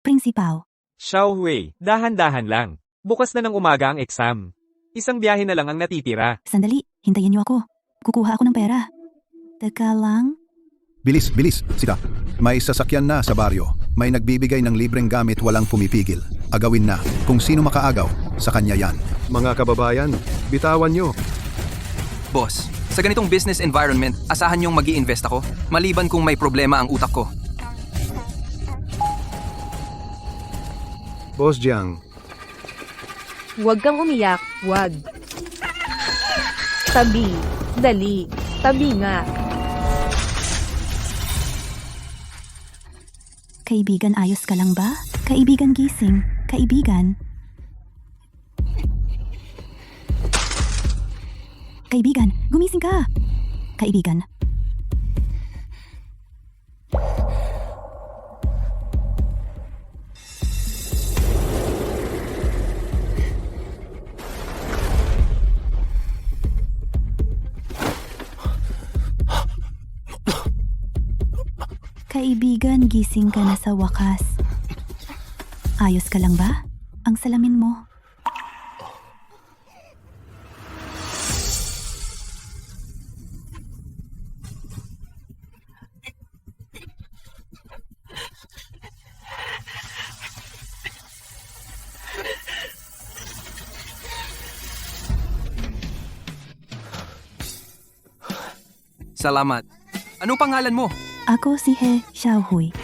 Prinsipaw. Xiaohui, dahan-dahan lang. Bukas na ng umaga ang exam. Isang biyahe na lang ang natitira. Sandali, hintayin niyo ako. Kukuha ako ng pera. Teka lang. Bilis, bilis, sika. May sasakyan na sa baryo. May nagbibigay ng libreng gamit walang pumipigil. Agawin na. Kung sino makaagaw, sa kanya yan. Mga kababayan, bitawan nyo. Boss, sa ganitong business environment, asahan niyong mag-i-invest ako, maliban kung may problema ang utak ko. Boss Jiang, Huwag kang umiyak, huwag. Tabi, dali, tabi nga. Kaibigan, ayos ka lang ba? Kaibigan, gising. Kaibigan. Kaibigan, gumising ka. Kaibigan. Kaibigan, gising ka na sa wakas. Ayos ka lang ba? Ang salamin mo. Salamat. Anong pangalan mo? Ako si He Xiaohui.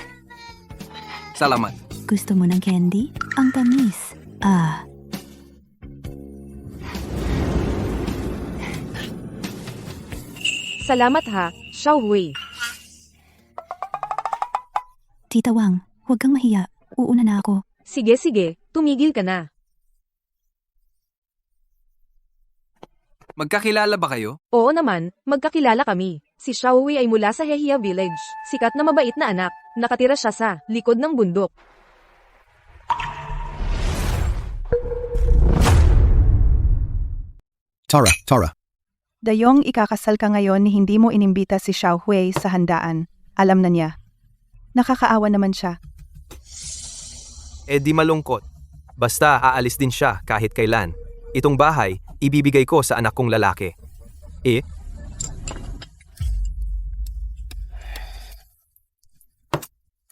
Salamat. Gusto mo ng candy? Ang tamis. Salamat ha, Xiaohui. Tita Wang, huwag kang mahiya. Uuna na ako. Sige, tumigil ka na. Magkakilala ba kayo? Oo naman, magkakilala kami. Si Xiaohui ay mula sa Hehia Village. Sikat na mabait na anak. Nakatira siya sa likod ng bundok. Tara. Dayong ikakasal ka ngayon ni hindi mo inimbita si Xiaohui sa handaan. Alam na niya. Nakakaawa naman siya. Eh di malungkot. Basta aalis din siya kahit kailan. Itong bahay, ibibigay ko sa anak kong lalaki.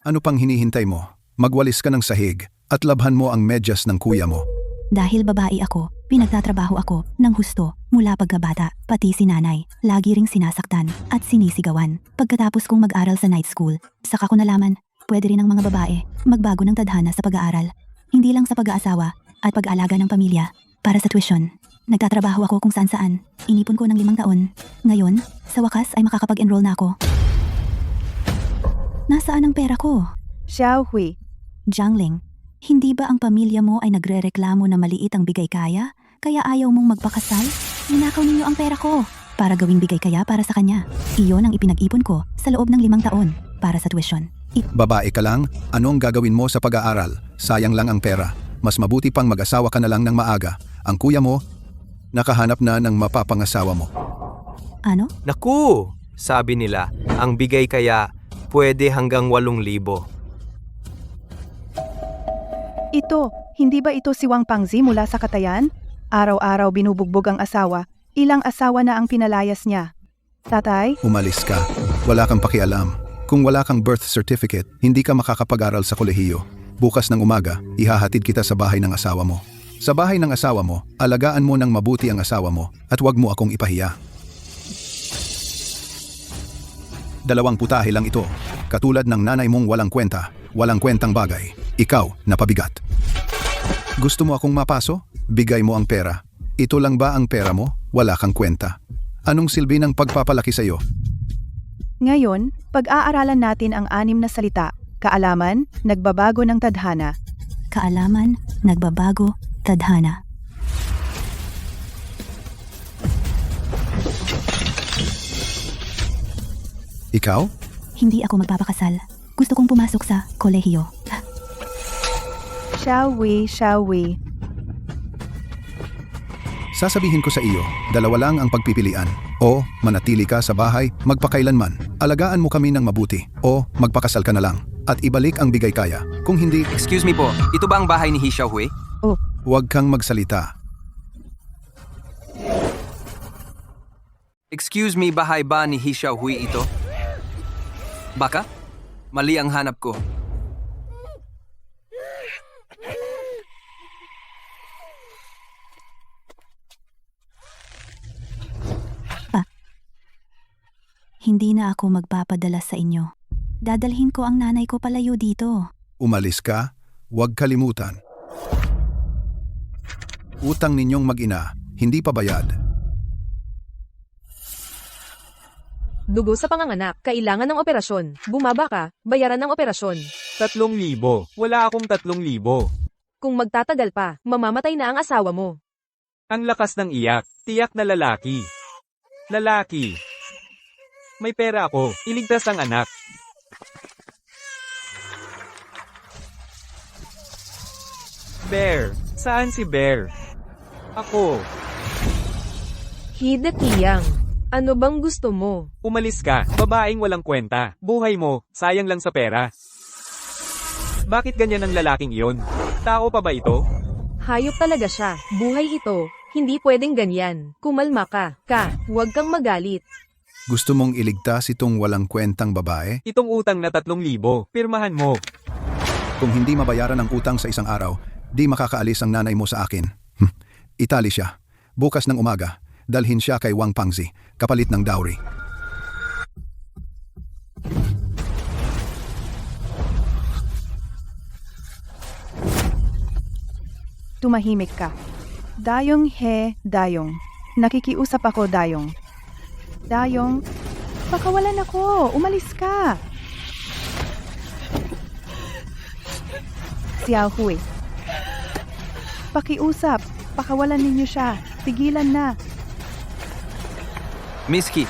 Ano pang hinihintay mo? Magwalis ka ng sahig at labhan mo ang medyas ng kuya mo. Dahil babae ako, pinagtatrabaho ako ng husto mula pagkabata, pati si nanay. Lagi ring sinasaktan at sinisigawan. Pagkatapos kong mag-aral sa night school, saka ko nalaman, pwede rin ang mga babae magbago ng tadhana sa pag-aaral. Hindi lang sa pag-aasawa at pag-aalaga ng pamilya. Para sa tuition, nagtatrabaho ako kung saan-saan. Inipon ko ng 5 taon. Ngayon, sa wakas ay makakapag-enroll na ako. Nasaan ang pera ko? Xiaohui, Jiangling, hindi ba ang pamilya mo ay nagrereklamo na maliit ang bigay kaya ayaw mong magpakasal? Ninakaw ninyo ang pera ko para gawing bigay kaya para sa kanya. Iyon ang ipinag-ipon ko sa loob ng 5 taon para sa tuition. Babae ka lang, anong gagawin mo sa pag-aaral? Sayang lang ang pera. Mas mabuti pang mag-asawa ka na lang ng maaga. Ang kuya mo, nakahanap na ng mapapangasawa mo. Ano? Naku! Sabi nila, ang bigay kaya pwede hanggang 8,000. ito, hindi ba ito si Wang Pangzi mula sa Katayan? Araw-araw binubugbog ang asawa. Ilang asawa na ang pinalayas niya. Tatay? Umalis ka. Wala kang pakialam. Kung wala kang birth certificate, hindi ka makakapag-aral sa kolehiyo. Bukas ng umaga, ihahatid kita sa bahay ng asawa mo. Sa bahay ng asawa mo, alagaan mo ng mabuti ang asawa mo at huwag mo akong ipahiya. 2 putahe lang ito. Katulad ng nanay mong walang kwenta, walang kwentang bagay. Ikaw, napabigat. Gusto mo akong mapaso? Bigay mo ang pera. Ito lang ba ang pera mo? Wala kang kwenta. Anong silbi ng pagpapalaki sa'yo? Ngayon, pag-aaralan natin ang 6 na salita. Kaalaman, nagbabago ng tadhana. Kaalaman, nagbabago, tadhana. Ikaw? Hindi ako magpapakasal. Gusto kong pumasok sa kolehiyo. Xiaohui. Sasabihin ko sa iyo, 2 lang ang pagpipilian. O manatili ka sa bahay magpakailanman. Alagaan mo kami ng mabuti. O magpakasal ka na lang. at ibalik ang bigay kaya. Kung hindi, Excuse me po, ito ba ang bahay ni He Xiaohui? huwag kang magsalita. Excuse me, bahay ba ni He Xiaohui ito? Baka? Mali ang hanap ko. Hindi na ako magpapadala sa inyo. Dadalhin ko ang nanay ko palayo dito. Umalis ka, huwag kalimutan. Utang ninyong mag-ina, hindi pa bayad. Dugo sa panganganak, kailangan ng operasyon. Bumaba ka, bayaran ng operasyon. 3,000. Wala akong 3,000. Kung magtatagal pa, mamamatay na ang asawa mo. Ang lakas ng iyak. Tiyak na lalaki. Lalaki. May pera ako. Iligtas ang anak. Bear. Saan si Bear? Ako. Hidakiyang, ano bang gusto mo? Umalis ka. Babaeng walang kwenta. Buhay mo. Sayang lang sa pera. Bakit ganyan ang lalaking iyon? Tao pa ba ito? Hayop talaga siya. Buhay ito. Hindi pwedeng ganyan. Kumalma ka. Huwag kang magalit. Gusto mong iligtas itong walang kwentang babae? Itong utang na 3,000. Pirmahan mo. Kung hindi mabayaran ang utang sa isang araw, di makakaalis ang nanay mo sa akin. Itali siya. Bukas ng umaga, dalhin siya kay Wang Pangzi, kapalit ng dowry. Tumahimik ka. Dayong he, Dayong. Nakikiusap ako, Dayong. Dayong, pakawalan ako. Umalis ka. Xiaohui. Pakiusap. Pakawalan ninyo siya. Tigilan na. Miss Ki.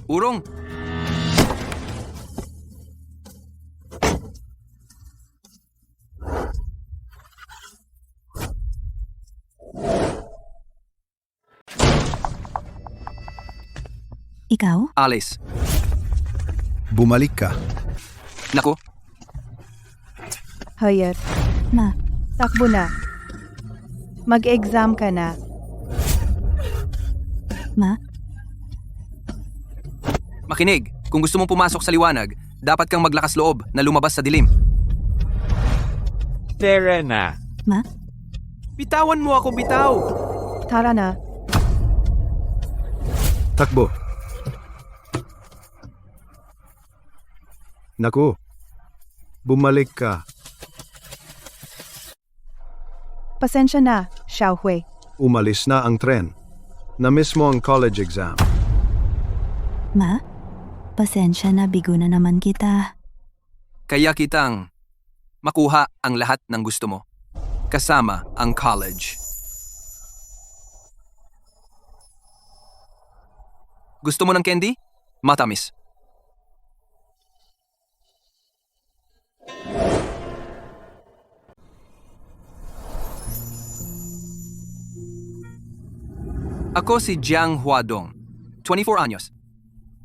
Urong! Ikaw? Alice. Bumalik ka. Nako, Hayat, Ma, takbo na. Mag-exam ka na. ma, makinig. Kung gusto mong pumasok sa liwanag, dapat kang maglakas loob na lumabas sa dilim. Tara na. ma, Bitawan mo ako, bitaw! Tara na. Takbo. Naku, bumalik ka. Pasensya na, Xiaohui. Umalis na ang tren. Na-miss mo ang college exam. ma, pasensya na, bigo na naman kita. Kaya kitang makuha ang lahat ng gusto mo. Kasama ang college. Gusto mo ng candy? Matamis. Ako si Jiang Huadong, 24 anyos.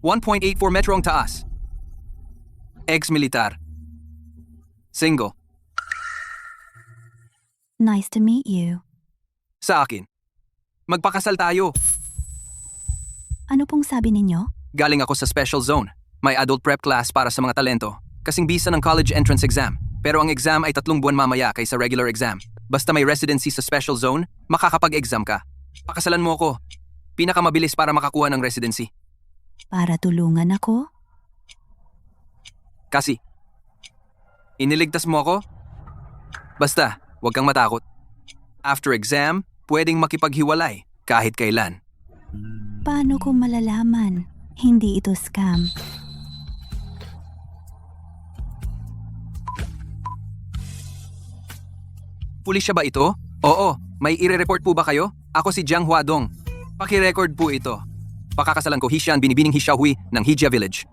1.84 metro ang taas. Ex-militar. Single. Nice to meet you. Sa akin. Magpakasal tayo. Ano pong sabi ninyo? Galing ako sa special zone. May adult prep class para sa mga talento. Kasing bisa ng college entrance exam. Pero ang exam ay 3 buwan mamaya kaysa regular exam. Basta may residency sa special zone, makakapag-exam ka. Pakasalan mo ako. Pinakamabilis para makakuha ng residency. Para tulungan ako? Kasi, iniligtas mo ako? Basta, huwag kang matakot. After exam, pwedeng makipaghiwalay kahit kailan. Paano ko malalaman? Hindi ito scam. Pulisya ba ito? Oo. May ire-report po ba kayo? Ako si Jiang Huadong. Paki-record po ito. Pakakasalan ko Hishan binibining He Xiaohui ng Hijia Village.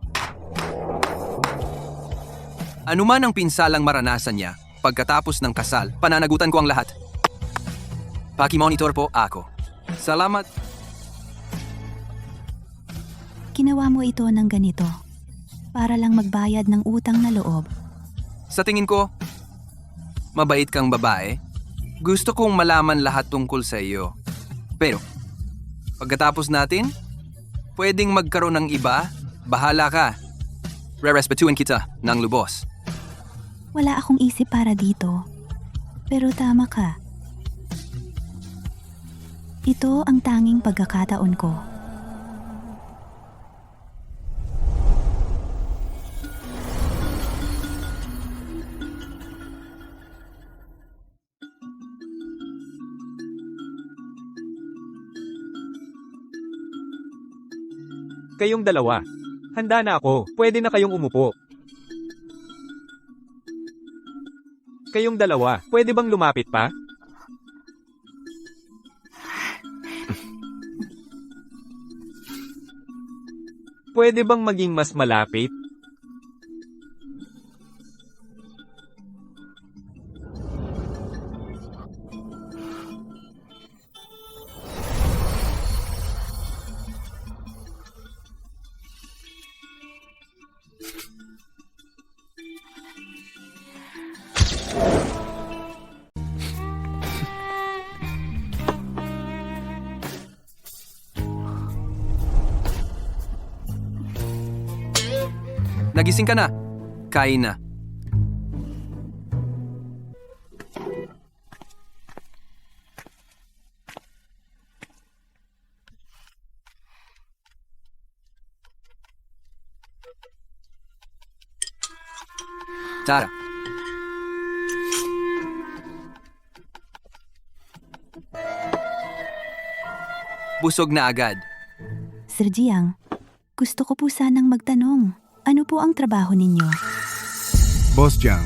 Ano man ang pinsalang maranasan niya, pagkatapos ng kasal, pananagutan ko ang lahat. Paki-monitor po ako. Salamat. Ginawa mo ito ng ganito. para lang magbayad ng utang na loob. Sa tingin ko, mabait kang babae. Gusto kong malaman lahat tungkol sa iyo. Pero, pagkatapos natin, pwedeng magkaroon ng iba, bahala ka. Re-respetuin kita ng lubos. Wala akong isip para dito. Pero tama ka. Ito ang tanging pagkakataon ko. Kayong dalawa. Handa na ako. Pwede na kayong umupo. Kayong dalawa, pwede bang lumapit pa? Pwede bang maging mas malapit? Nagising ka na. Kain na. Tara. Busog na agad. Sir Jiang, gusto ko po sanang magtanong. Ano po ang trabaho ninyo? Boss Jiang,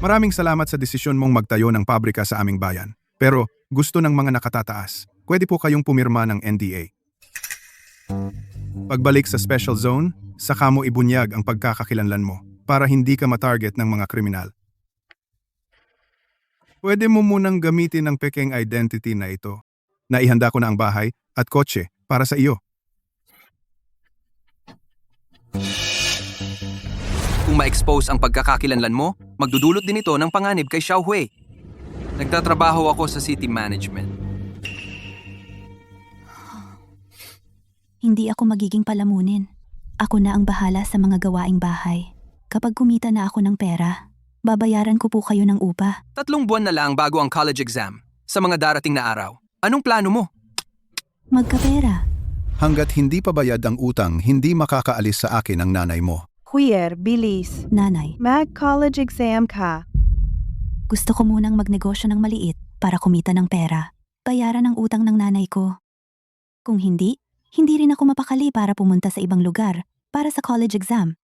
maraming salamat sa desisyon mong magtayo ng pabrika sa aming bayan. Pero gusto ng mga nakatataas, pwede po kayong pumirma ng NDA. Pagbalik sa special zone, saka mo ibunyag ang pagkakakilanlan mo para hindi ka matarget ng mga kriminal. Pwede mo munang gamitin ang pekeng identity na ito. Naihanda ko na ang bahay at kotse para sa iyo. Kung ma-expose ang pagkakakilanlan mo, magdudulot din ito ng panganib kay Xiaohui. Nagtatrabaho ako sa city management. Hindi ako magiging palamunin. Ako na ang bahala sa mga gawaing bahay. Kapag kumita na ako ng pera, babayaran ko po kayo ng upa. 3 buwan na lang bago ang college exam. Sa mga darating na araw, anong plano mo? Magkapera. Hanggat hindi pa bayad ang utang, hindi makakaalis sa akin ang nanay mo. Huyer, bilis. Nanay, Mag-college exam ka. gusto ko munang magnegosyo ng maliit para kumita ng pera. Bayaran ang utang ng nanay ko. Kung hindi, hindi rin ako mapakali para pumunta sa ibang lugar para sa college exam.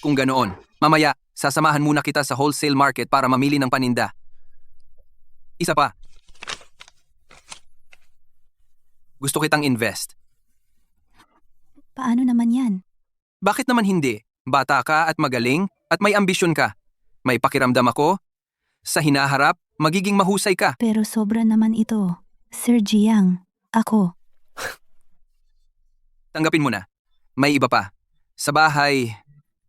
Kung ganoon, mamaya, sasamahan muna kita sa wholesale market para mamili ng paninda. Isa pa. Gusto kitang invest. Paano naman yan? Bakit naman hindi? Bata ka at magaling at may ambisyon ka. May pakiramdam ako. Sa hinaharap, magiging mahusay ka. Pero sobra naman ito. Sir Jiang, ako. Tanggapin mo na. May iba pa. Sa bahay,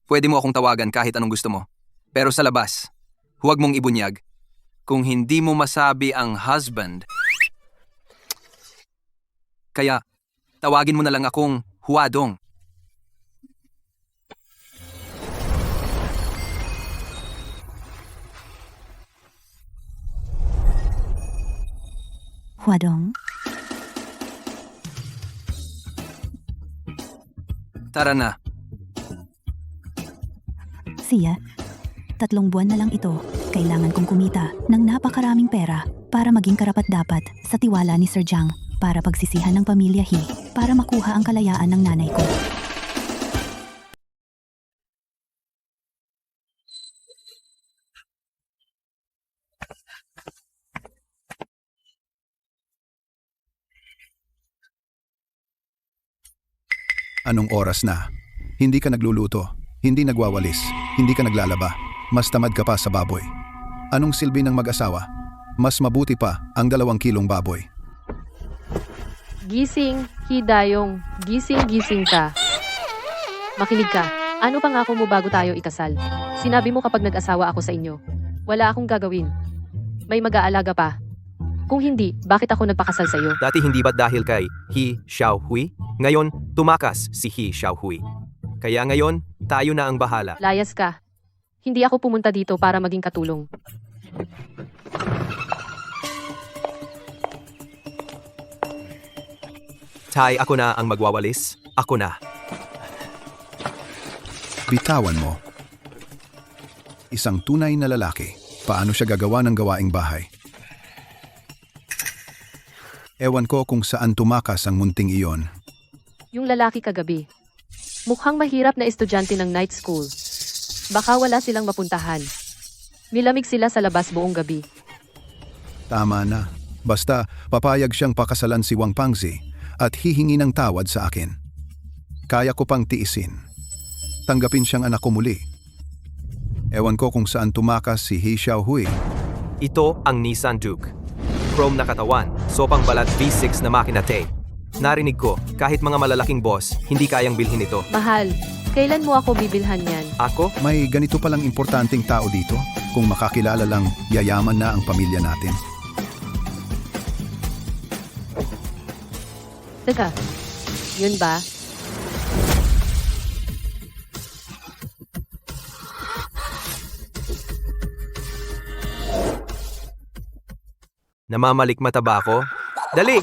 pwede mo akong tawagan kahit anong gusto mo. Pero sa labas, huwag mong ibunyag. Kung hindi mo masabi ang husband. Kaya, tawagin mo na lang akong Huadong. Huadong? Tara na. Siya, 3 buwan na lang ito. Kailangan kong kumita ng napakaraming pera para maging karapat-dapat sa tiwala ni Sir Jiang para pagsisihan ng pamilya He para makuha ang kalayaan ng nanay ko. Anong oras na? Hindi ka nagluluto, hindi nagwawalis, hindi ka naglalaba, mas tamad ka pa sa baboy. Anong silbi ng mag-asawa? Mas mabuti pa ang 2 kilong baboy. Gising, Hidayong. Gising-gising ka. Makinig ka. Ano pangako mo bago tayo ikasal? Sinabi mo kapag nag-asawa ako sa inyo. Wala akong gagawin. May mag-aalaga pa. Kung hindi, bakit ako nagpakasal sa iyo? Dati hindi ba't dahil kay He Xiaohui? Ngayon, tumakas si He Xiaohui. Kaya ngayon, tayo na ang bahala. Layas ka. Hindi ako pumunta dito para maging katulong. Tay, ako na ang magwawalis. Ako na. Bitawan mo. Isang tunay na lalaki. Paano siya gagawa ng gawaing bahay? Ewan ko kung saan tumakas ang munting iyon. Yung lalaki kagabi. Mukhang mahirap na estudyante ng night school. Baka wala silang mapuntahan. Nilamig sila sa labas buong gabi. Tama na. Basta papayag siyang pakasalan si Wang Pangzi at hihingi ng tawad sa akin. Kaya ko pang tiisin. Tanggapin siyang anak ko muli. Ewan ko kung saan tumakas si He Xiaohui. Ito ang Nissan Duke. Chrome na katawan, sopang balat V6 na makina Tay. Narinig ko, kahit mga malalaking boss, hindi kayang bilhin ito. Mahal, kailan mo ako bibilhan yan? Ako? May ganito palang importanteng tao dito. Kung makakilala lang, yayaman na ang pamilya natin. Teka, yun ba? Namamalikmata ba ako? Dali!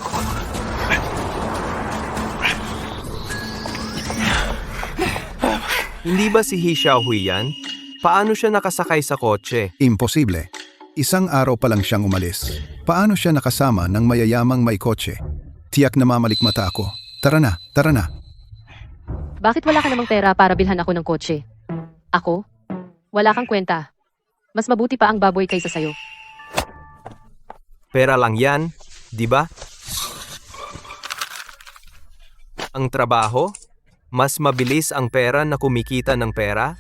Hindi ba si He Xiaohui yan? Paano siya nakasakay sa kotse? Imposible. Isang araw pa lang siyang umalis. Paano siya nakasama ng mayayamang may kotse? Tiyak na mamalikmata ako. Tara na, tara na. Bakit wala ka namang pera para bilhan ako ng kotse? Ako? Wala kang kwenta. Mas mabuti pa ang baboy kaysa sayo. Pera lang yan, di ba? Ang trabaho? Mas mabilis ang pera na kumikita ng pera?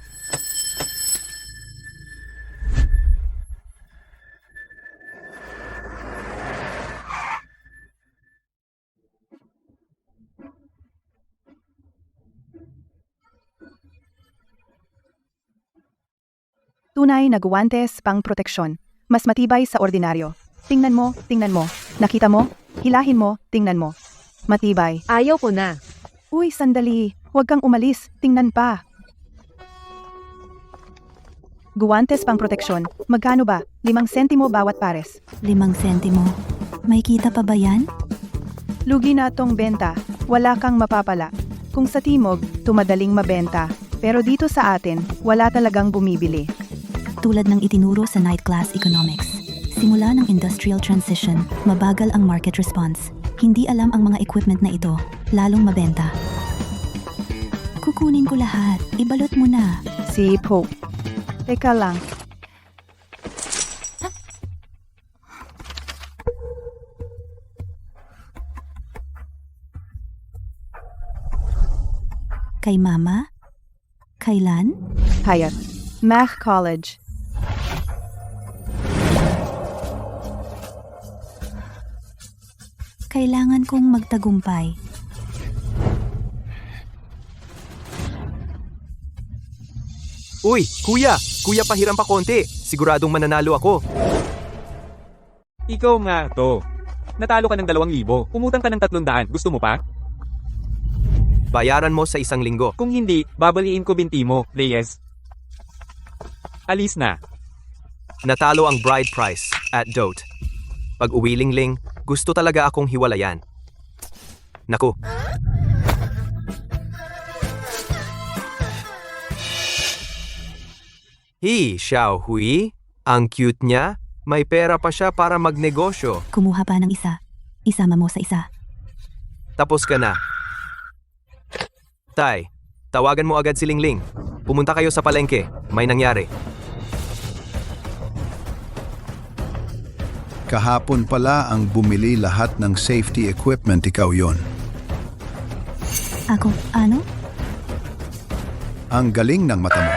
Tunay na guwantes pang proteksyon. Mas matibay sa ordinaryo. Tingnan mo, tingnan mo. Nakita mo? Hilahin mo, tingnan mo. Matibay. Ayaw ko na. Uy, sandali. Huwag kang umalis. Tingnan pa. Guwantes pang proteksyon. Magkano ba? 5 sentimo bawat pares. 5 sentimo. May kita pa ba yan? Lugi na tong benta. Wala kang mapapala. Kung sa timog, tumadaling mabenta. Pero dito sa atin, wala talagang bumibili. Tulad ng itinuro sa night class economics. Simula ng industrial transition, mabagal ang market response. Hindi alam ang mga equipment na ito, lalong mabenta. Kukunin ko lahat. Ibalot mo na. Si Pope. Teka lang. Kay Mama? Kailan? Hayat. Mac College. Kailangan kong magtagumpay. Uy, kuya! Kuya, pahiram pa konti. Siguradong mananalo ako. Ikaw nga to. Natalo ka ng 2,000. Umutang ka ng 300. Gusto mo pa? Bayaran mo sa 1 linggo. Kung hindi, babaliin ko binti mo, Reyes. Alis na. Natalo ang bride price at Dote. Pag uwilingling, gusto talaga akong hiwalayan. Naku. He Xiaohui, ang cute niya. May pera pa siya para magnegosyo. Kumuha pa ng isa. Isama mo sa isa. Tapos ka na. Tay, tawagan mo agad si Lingling. Pumunta kayo sa palengke. May nangyari. Kahapon pala ang bumili lahat ng safety equipment, ikaw yon. Ako, ano? Ang galing ng mata mo.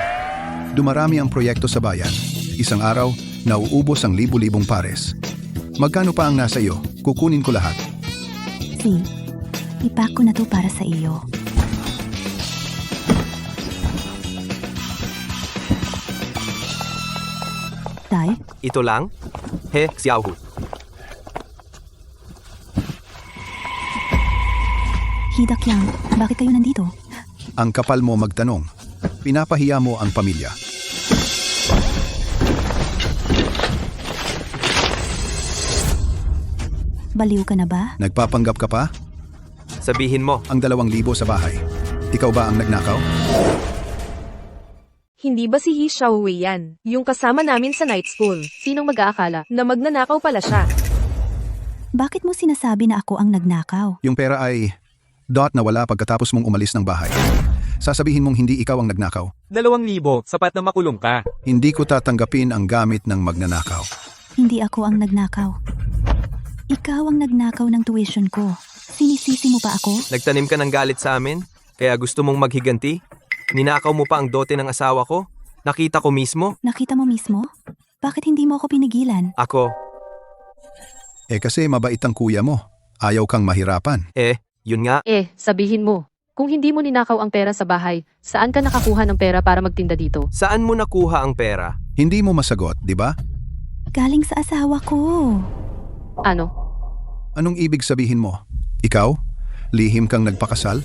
Dumarami ang proyekto sa bayan. Isang araw, nauubos ang libu-libong pares. Magkano pa ang nasa iyo? Kukunin ko lahat. Si, ipak ko na to para sa iyo. Tay? Ito lang? He, Xiaohu. Hidak Yang, bakit kayo nandito? Ang kapal mo magtanong. Pinapahiya mo ang pamilya. Baliw ka na ba? Nagpapanggap ka pa? Sabihin mo, Ang 2,000 sa bahay. Ikaw ba ang nagnakaw? Hindi ba si He Xiaohui yan? Yung kasama namin sa night school, Sinong mag-aakala? na magnanakaw pala siya. Bakit mo sinasabi na ako ang nagnakaw? Yung pera ay na wala pagkatapos mong umalis ng bahay. Sasabihin mong hindi ikaw ang nagnakaw. 2,000, sapat na makulong ka. Hindi ko tatanggapin ang gamit ng magnanakaw. Hindi ako ang nagnakaw. Ikaw ang nagnakaw ng tuition ko. Sinisisi mo pa ako? nagtanim ka ng galit sa amin? Kaya gusto mong maghiganti? Ninakaw mo pa ang dote ng asawa ko? Nakita ko mismo? Nakita mo mismo? Bakit hindi mo ako pinigilan? Ako, Kasi mabait ang kuya mo. Ayaw kang mahirapan. yun nga. Sabihin mo. Kung hindi mo ninakaw ang pera sa bahay, saan ka nakakuha ng pera para magtinda dito? Saan mo nakuha ang pera? Hindi mo masagot, di ba? Galing sa asawa ko. Ano? Anong ibig sabihin mo? Ikaw? Lihim kang nagpakasal?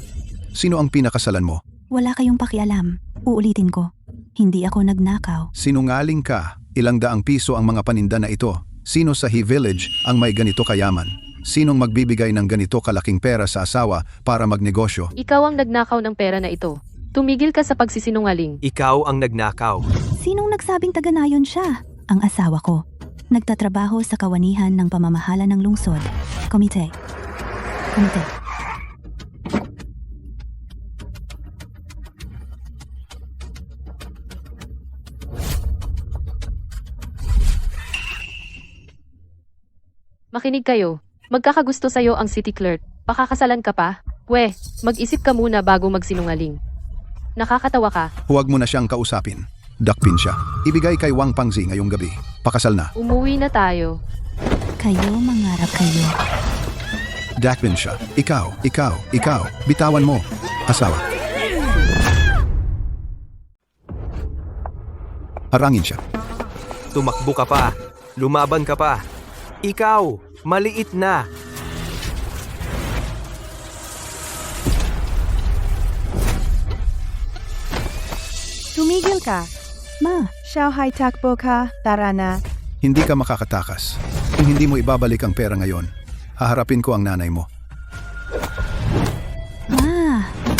Sino ang pinakasalan mo? Wala kayong pakialam. Uulitin ko. Hindi ako nagnakaw. Sinungaling ka. Ilang daang piso ang mga paninda na ito. Sino sa He Village ang may ganito kayaman? Sinong magbibigay ng ganito kalaking pera sa asawa para magnegosyo? Ikaw ang nagnakaw ng pera na ito. Tumigil ka sa pagsisinungaling. Ikaw ang nagnakaw. Sinong nagsabing taga-nayon siya? Ang asawa ko. Nagtatrabaho sa kawanihan ng pamamahala ng lungsod. Komite. Makinig kayo. Magkakagusto sa'yo ang city clerk. Pakakasalan ka pa? Mag-isip ka muna bago magsinungaling. Nakakatawa ka. Huwag mo na siyang kausapin. Dakpin siya. Ibigay kay Wang Pangzi ngayong gabi. Pakasal na. Umuwi na tayo. Kayo, mangarap kayo. Dakpin siya. Ikaw. Bitawan mo. Asawa. Harangin siya. Tumakbo ka pa. Lumaban ka pa. Ikaw, maliit na. Tumigil ka. Ma, Xiaohai takbo ka, tara na. Hindi ka makakatakas. Kung hindi mo ibabalik ang pera ngayon, haharapin ko ang nanay mo.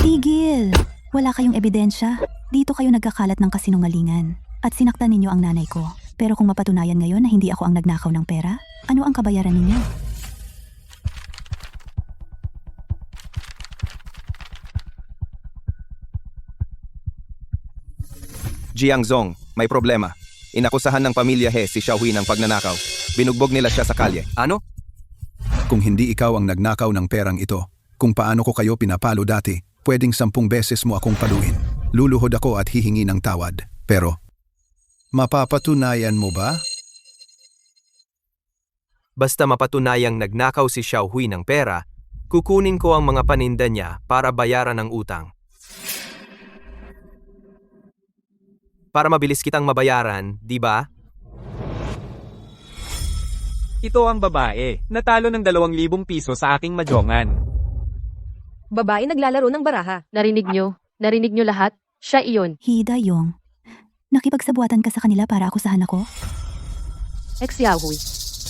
tigil. Wala kayong ebidensya. Dito kayo nagkakalat ng kasinungalingan. At sinaktan ninyo ang nanay ko. Pero kung mapatunayan ngayon na hindi ako ang nagnakaw ng pera, ano ang kabayaran ninyo? Jiang Zong, may problema. Inakusahan ng pamilya He si Xiaohui ng pagnanakaw. Binugbog nila siya sa kalye. Ano? Kung hindi ikaw ang nagnakaw ng perang ito, kung paano ko kayo pinapalo dati, pwedeng 10 beses mo akong paluin. Luluhod ako at hihingi ng tawad. Pero, mapapatunayan mo ba? Basta mapatunayang nagnakaw si Xiaohui ng pera, kukunin ko ang mga paninda niya para bayaran ang utang. Para mabilis kitang mabayaran, di ba? Ito ang babae. Natalo ng 2,000 piso sa aking majongan. Babae naglalaro ng baraha. Narinig nyo lahat? Siya iyon. Hida Yong. Nakipagsabuatan ka sa kanila para akusahan ako? Ex-Yahui.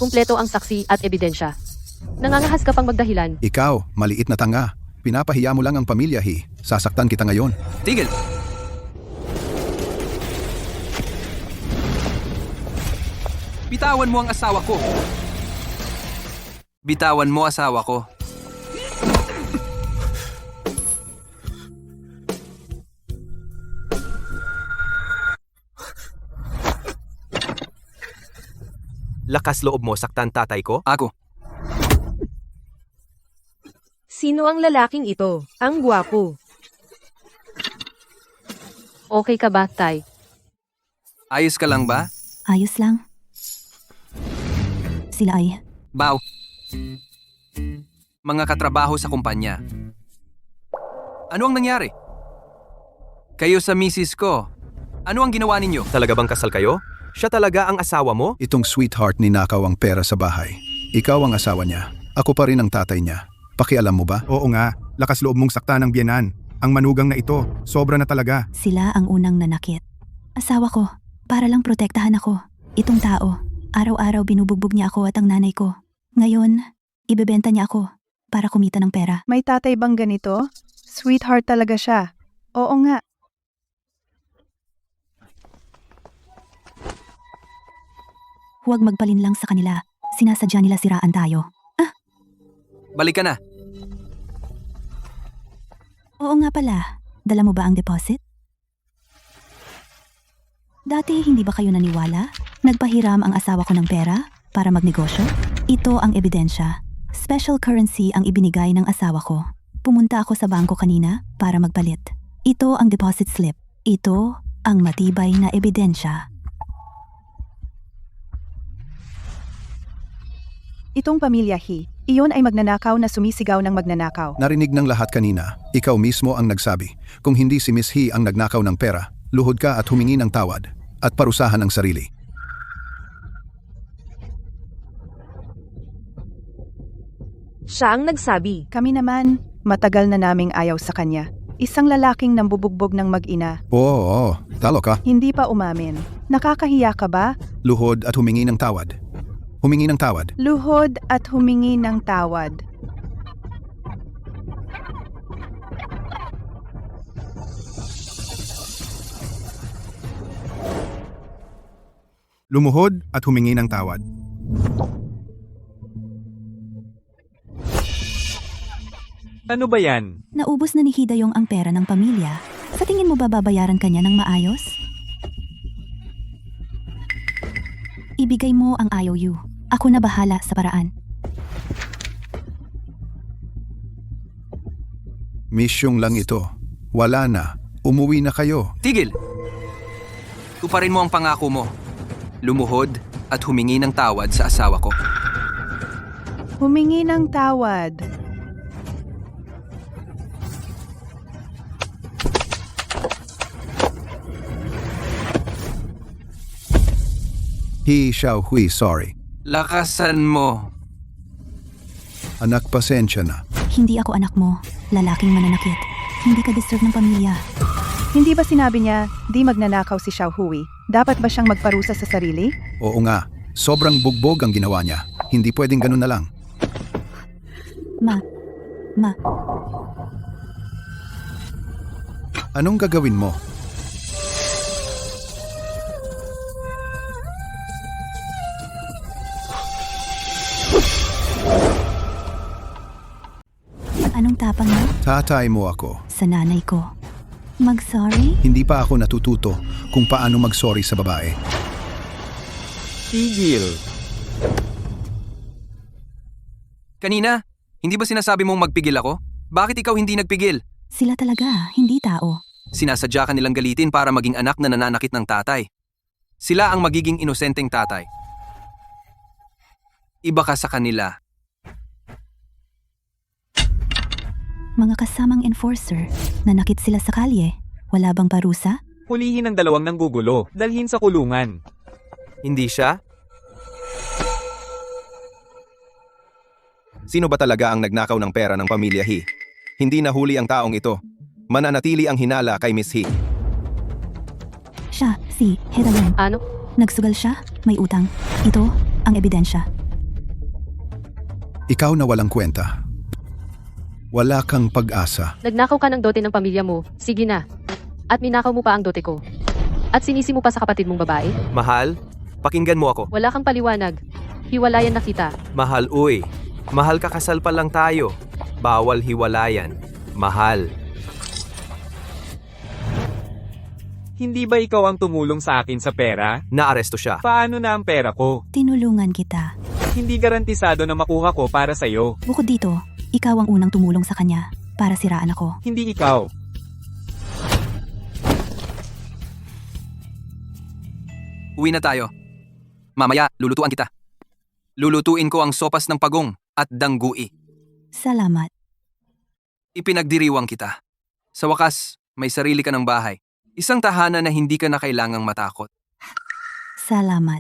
Kumpleto ang saksi at ebidensya. Nangangahas ka pang magdahilan. Ikaw, maliit na tanga. Pinapahiya mo lang ang pamilya, He. Sasaktan kita ngayon. Tigil! Bitawan mo ang asawa ko. Bitawan mo asawa ko. Lakas loob mo saktan tatay ko? Ako. Sino ang lalaking ito? Ang gwapo. Okay ka ba, Tay? Ayos ka lang ba? Ayos lang. Sila ay, Bow. Mga katrabaho sa kumpanya. Ano ang nangyari? Kayo sa misis ko. Ano ang ginawa ninyo? Talaga bang kasal kayo? Siya talaga ang asawa mo? Itong sweetheart ninakaw ang pera sa bahay. Ikaw ang asawa niya. Ako pa rin ang tatay niya. Pakialam mo ba? Oo nga, lakas loob mong sakta ng biyenan. Ang manugang na ito, sobra na talaga. Sila ang unang nanakit. Asawa ko, para lang protektahan ako. Itong tao, araw-araw binubugbog niya ako at ang nanay ko. Ngayon, ibebenta niya ako para kumita ng pera. May tatay bang ganito? Sweetheart talaga siya. Oo nga. Huwag magpalinlang sa kanila. Sinasadya nila siraan tayo. Balik ka na. Oo nga pala. Dala mo ba ang deposit? Dati hindi ba kayo naniwala? Nagpahiram ang asawa ko ng pera para magnegosyo? Ito ang ebidensya. Special currency ang ibinigay ng asawa ko. Pumunta ako sa bangko kanina para magpalit. Ito ang deposit slip. Ito ang matibay na ebidensya. Itong pamilya He, iyon ay magnanakaw na sumisigaw ng magnanakaw. Narinig ng lahat kanina. Ikaw mismo ang nagsabi. Kung hindi si Miss He ang nagnakaw ng pera, luhod ka at humingi ng tawad at parusahan ang sarili. Siya ang nagsabi. Kami naman, matagal na naming ayaw sa kanya. Isang lalaking nambubugbog ng mag-ina. Oo, talo ka. Hindi pa umamin. Nakakahiya ka ba? Luhod at humingi ng tawad. Humingi ng tawad. Luhod at humingi ng tawad. Lumuhod at humingi ng tawad. Ano ba yan? Naubos na ni Hidayong ang pera ng pamilya. Sa tingin mo ba babayaran kanya ng maayos? Ibigay mo ang IOU. Ako na bahala sa paraan. Misyong lang ito. Wala na. Umuwi na kayo. Tigil! Tuparin mo ang pangako mo. Lumuhod at humingi ng tawad sa asawa ko. Humingi ng tawad. He Xiao Hui, sorry. Lakasan mo. Anak, pasensya na. Hindi ako anak mo. Lalaking mananakit. Hindi ka deserve ng pamilya. Hindi ba sinabi niya, di magnanakaw si Xiao Hui? Dapat ba siyang magparusa sa sarili? Oo nga, sobrang bugbog ang ginawa niya. Hindi pwedeng ganun na lang. Ma. Anong gagawin mo? Anong tapang mo? Tatay mo ako. Sa nanay ko. Mag-sorry? Hindi pa ako natututo kung paano mag-sorry sa babae. Tigil. Kanina, hindi ba sinasabi mong magpigil ako? Bakit ikaw hindi nagpigil? Sila talaga, hindi tao. Sinasadya ka nilang galitin para maging anak na nananakit ng tatay. Sila ang magiging inosenteng tatay. Iba ka sa kanila. Mga kasamang enforcer, nanakit sila sa kalye. Wala bang parusa? Hulihin ang dalawang nanggugulo. Dalhin sa kulungan. Hindi siya? Sino ba talaga ang nagnakaw ng pera ng pamilya He? Hindi nahuli ang taong ito. Mananatili ang hinala kay Miss He. Siya, si Hedalong. Ano? Nagsugal siya, may utang. Ito ang ebidensya. Ikaw na walang kwenta. Wala kang pag-asa. Nagnakaw ka ng dote ng pamilya mo. Sige na. At ninakaw mo pa ang dote ko. At sinisi mo pa sa kapatid mong babae? Mahal, pakinggan mo ako. Wala kang paliwanag. Hiwalayan na kita. Mahal, uy. Mahal, kakasal pa lang tayo. Bawal hiwalayan. Mahal. Hindi ba ikaw ang tumulong sa akin sa pera? Naaresto siya. Paano na ang pera ko? Tinulungan kita. Hindi garantisado na makuha ko para sa'yo. Bukod dito, ikaw ang unang tumulong sa kanya para siraan ako. Hindi ikaw. Uwi na tayo. Mamaya, lulutuan kita. Lulutuin ko ang sopas ng pagong at danggui. Salamat. Ipinagdiriwang kita. Sa wakas, may sarili ka ng bahay. Isang tahanan na hindi ka na kailangang matakot. Salamat.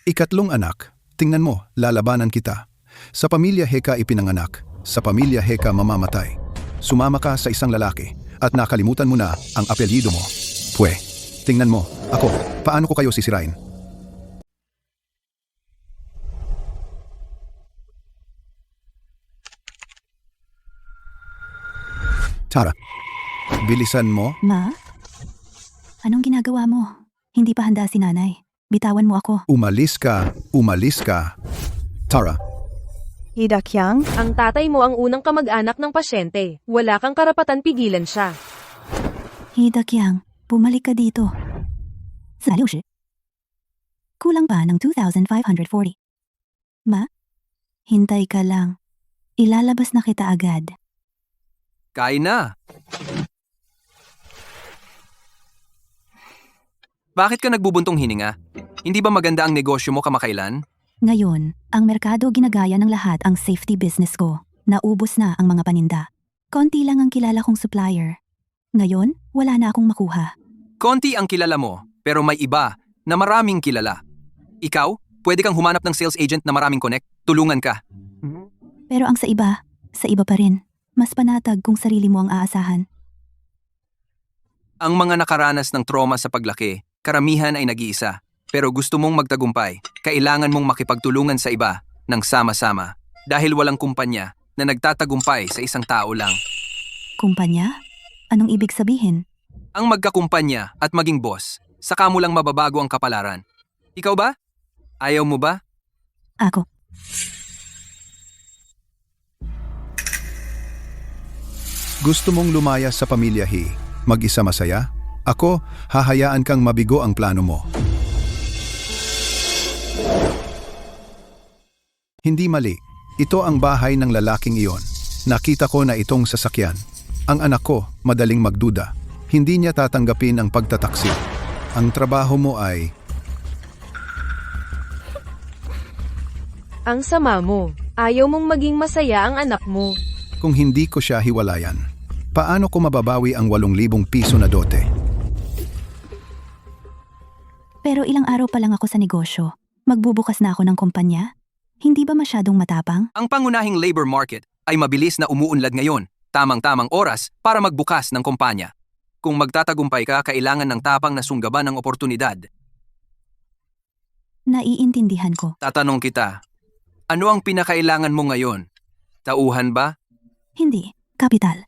Ikatlong anak, tingnan mo, lalabanan kita. Sa pamilya Heka ipinanganak, sa pamilya Heka mamamatay. Sumama ka sa isang lalaki at nakalimutan mo na ang apelyido mo. Pwe, tingnan mo, ako, paano ko kayo sisirain? Tara, bilisan mo. Ma? Anong ginagawa mo? Hindi pa handa si nanay. Bitawan mo ako. Umalis ka, umalis ka. Tara, Ida Kyang, Ang tatay mo ang unang kamag-anak ng pasyente. Wala kang karapatan pigilan siya. Hida Kyang, bumalik ka dito. Sa 60. Kulang pa ng 2,540. Ma? Hintay ka lang. Ilalabas na kita agad. Kain na! Bakit ka nagbubuntong hininga? Hindi ba maganda ang negosyo mo kamakailan? Ngayon, ang merkado ginagaya ng lahat ang safety business ko. Naubos na ang mga paninda. Konti lang ang kilala kong supplier. Ngayon, wala na akong makuha. Konti ang kilala mo, pero may iba na maraming kilala. Ikaw, pwede kang humanap ng sales agent na maraming connect, tulungan ka. Pero ang sa iba pa rin. Mas panatag kung sarili mo ang aasahan. Ang mga nakaranas ng trauma sa paglaki, karamihan ay nag-iisa. Pero gusto mong magtagumpay, kailangan mong makipagtulungan sa iba ng sama-sama. Dahil walang kumpanya na nagtatagumpay sa isang tao lang. Kumpanya? Anong ibig sabihin? Ang magkakumpanya at maging boss, saka mo lang mababago ang kapalaran. Ikaw ba? Ayaw mo ba? Ako. gusto mong lumaya sa pamilya He, mag-isa masaya? Ako, hahayaan kang mabigo ang plano mo. Hindi mali. Ito ang bahay ng lalaking iyon. Nakita ko na itong sasakyan. Ang anak ko, madaling magduda. Hindi niya tatanggapin ang pagtataksil. Ang trabaho mo ay... Ang sama mo. Ayaw mong maging masaya ang anak mo. Kung hindi ko siya hiwalayan, paano ko mababawi ang 8,000 piso na dote? Pero ilang araw pa lang ako sa negosyo. Magbubukas na ako ng kumpanya. Hindi ba masyadong matapang? Ang pangunahing labor market ay mabilis na umuunlad ngayon. Tamang-tamang oras para magbukas ng kumpanya. Kung magtatagumpay ka, kailangan ng tapang na sunggaban ng oportunidad. Naiintindihan ko. Tatanong kita, ano ang pinakailangan mo ngayon? Tauhan ba? Hindi. Kapital.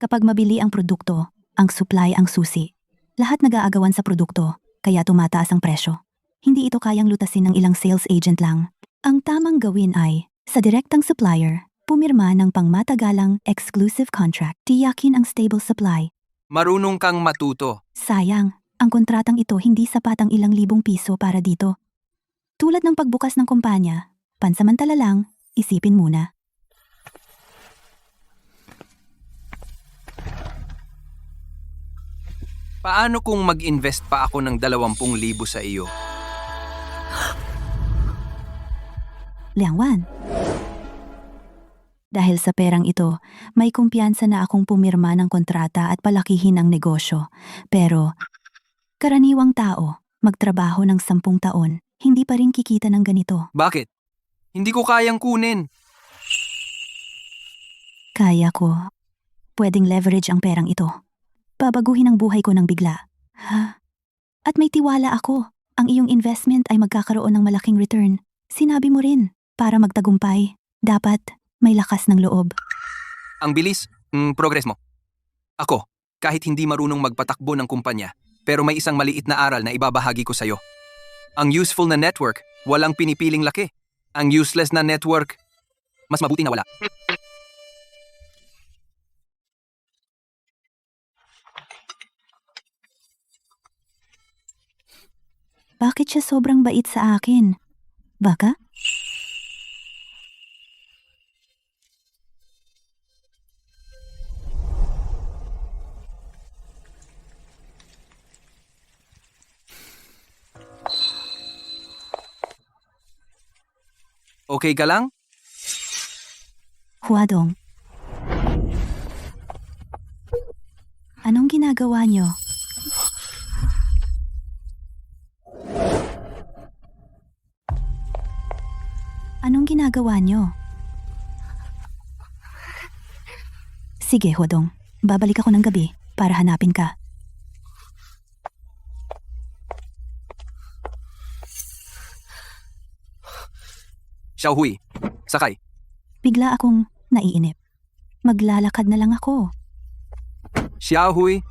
Kapag mabili ang produkto, ang supply ang susi. Lahat nag-aagawan sa produkto, kaya tumataas ang presyo. Hindi ito kayang lutasin ng ilang sales agent lang. Ang tamang gawin ay, sa direktang supplier, pumirma ng pangmatagalang exclusive contract. Tiyakin ang stable supply. Marunong kang matuto. Sayang, ang kontratang ito hindi sapat ang ilang libong piso para dito. Tulad ng pagbukas ng kumpanya, pansamantala lang, isipin muna. Paano kung mag-invest pa ako ng 20,000 sa iyo? Liangwan. Dahil sa perang ito, may kumpiyansa na akong pumirma ng kontrata at palakihin ang negosyo. Pero, karaniwang tao, magtrabaho ng 10 taon, hindi pa rin kikita ng ganito. Bakit? Hindi ko kayang kunin. Kaya ko. Pwedeng leverage ang perang ito. Babaguhin ang buhay ko ng bigla. At may tiwala ako. Ang iyong investment ay magkakaroon ng malaking return. Sinabi mo rin, para magtagumpay, dapat may lakas ng loob. Ang bilis, progress mo. Ako, kahit hindi marunong magpatakbo ng kumpanya, pero may isang maliit na aral na ibabahagi ko sa'yo. Ang useful na network, walang pinipiling laki. Ang useless na network, mas mabuti na wala. Bakit siya sobrang bait sa akin? Baka? Okay ka lang? Huadong. Anong ginagawa nyo? Anong ginagawa nyo? Sige, Huadong. Babalik ako ng gabi para hanapin ka. Xiaohui, sakay. Bigla akong naiinip. Maglalakad na lang ako. Xiaohui.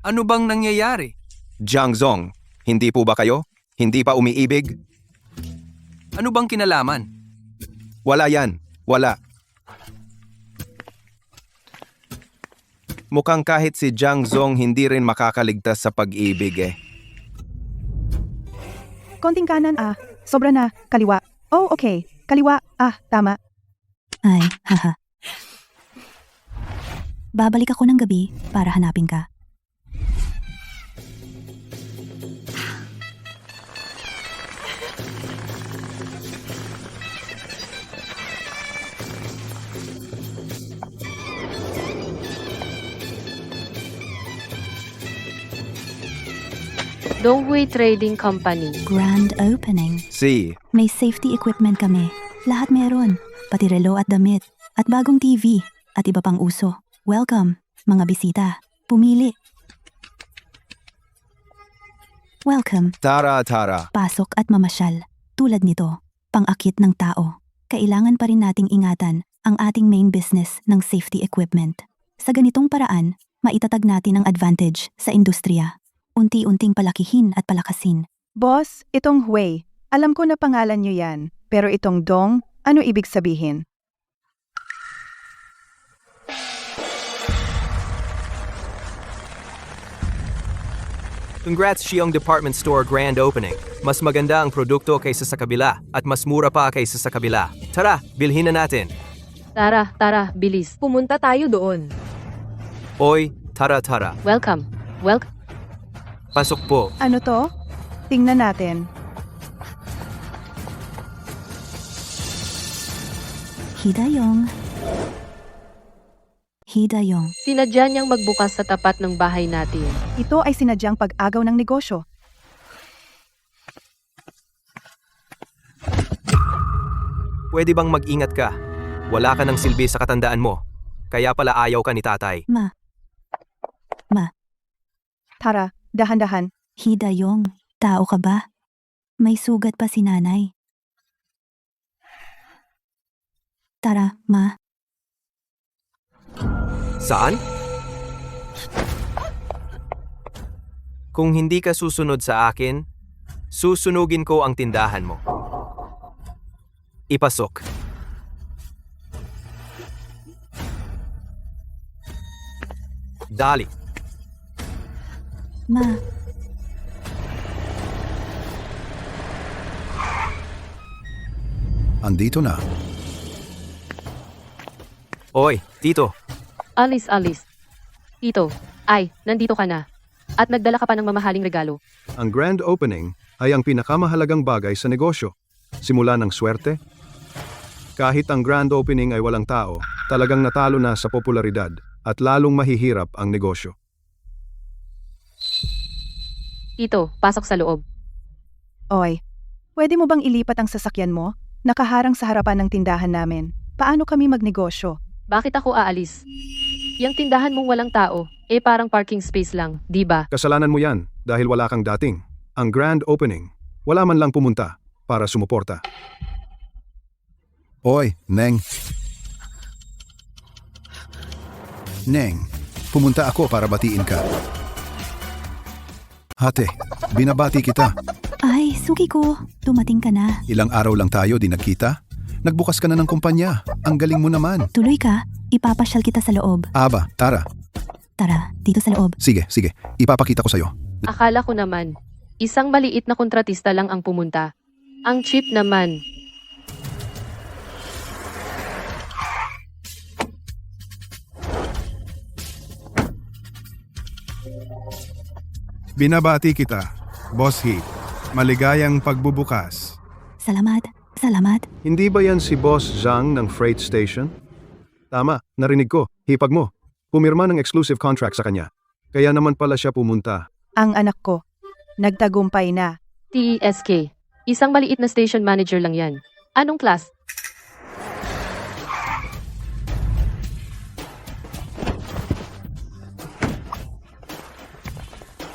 Ano bang nangyayari? Jiang Zong, hindi po ba kayo? Hindi pa umiibig? Ano bang kinalaman? Wala yan. Wala. Mukhang kahit si Jiang Zong hindi rin makakaligtas sa pag-ibig eh. Konting kanan Sobra na. Kaliwa. Oh, okay. Kaliwa. Tama. Ay, haha. Babalik ako ng gabi para hanapin ka. Donghui Trading Company. Grand opening. Si, May safety equipment kami. Lahat meron. Pati relo at damit. At bagong TV. At iba pang uso. Welcome, mga bisita. Pumili. Welcome. Tara. Pasok at mamasyal. Tulad nito, pang-akit ng tao. Kailangan pa rin nating ingatan ang ating main business ng safety equipment. Sa ganitong paraan, maitatag natin ang advantage sa industriya. Unti-unting palakihin at palakasin. Boss, itong Hui. Alam ko na pangalan nyo yan. Pero itong Dong, ano ibig sabihin? Congrats Xiong Department Store grand opening. Mas maganda ang produkto kaysa sa kabila at mas mura pa kaysa sa kabila. Tara, bilhin na natin. Tara, bilis. Pumunta tayo doon. Oy, tara. Welcome. Pasok po. Ano to? Tingnan natin. Hidayong. Sinadya niyang magbukas sa tapat ng bahay natin. Ito ay sinadyang pag-agaw ng negosyo. Pwede bang mag-ingat ka? Wala ka ng silbi sa katandaan mo. Kaya pala ayaw ka ni tatay. Tara, dahan-dahan. Hidayong, tao ka ba? May sugat pa si nanay. Tara, ma. Saan? Kung hindi ka susunod sa akin, susunugin ko ang tindahan mo. Ipasok. Dali. Ma. Andito na. Oy, Tito. Alis. Tito, nandito ka na. At nagdala ka pa ng mamahaling regalo. Ang grand opening ay ang pinakamahalagang bagay sa negosyo. Simula ng swerte. Kahit ang grand opening ay walang tao, talagang natalo na sa popularidad at lalong mahihirap ang negosyo. Tito, pasok sa loob. Oy, pwede mo bang ilipat ang sasakyan mo? Nakaharang sa harapan ng tindahan namin. Paano kami magnegosyo? Bakit ako aalis? Yang tindahan mong walang tao, parang parking space lang, di ba? Kasalanan mo yan dahil wala kang dating. Ang grand opening, wala man lang pumunta para sumuporta. Oy, Neng. Neng, pumunta ako para batiin ka. Hate, binabati kita. Ay, suki ko. Dumating ka na. Ilang araw lang tayo di nagkita. Nagbukas ka na ng kumpanya. Ang galing mo naman. Tuloy ka. Ipapasyal kita sa loob. Aba, tara. Tara, dito sa loob. Sige. Ipapakita ko sa'yo. Akala ko naman, isang maliit na kontratista lang ang pumunta. Ang cheap naman. Binabati kita, Boss Heat. Maligayang pagbubukas. Salamat. Salamat. Hindi ba yan si Boss Zhang ng freight station? Tama, narinig ko. Hipag mo. Pumirma ng exclusive contract sa kanya. Kaya naman pala siya pumunta. Ang anak ko. Nagtagumpay na. TESK. Isang maliit na station manager lang yan. Anong class?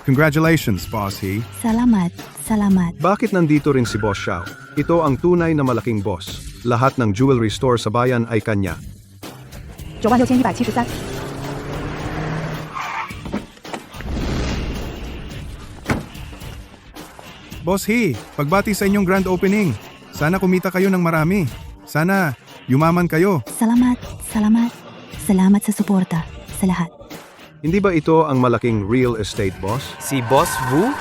Congratulations, Boss He. Salamat. Salamat. Bakit nandito rin si Boss Xiao? Ito ang tunay na malaking boss. Lahat ng jewelry store sa bayan ay kanya. 96,173. Boss He, pagbati sa inyong grand opening. Sana kumita kayo ng marami. Sana yumaman kayo. Salamat. Salamat. Salamat sa suporta. Sa lahat. Hindi ba ito ang malaking real estate boss? Si Boss Wu?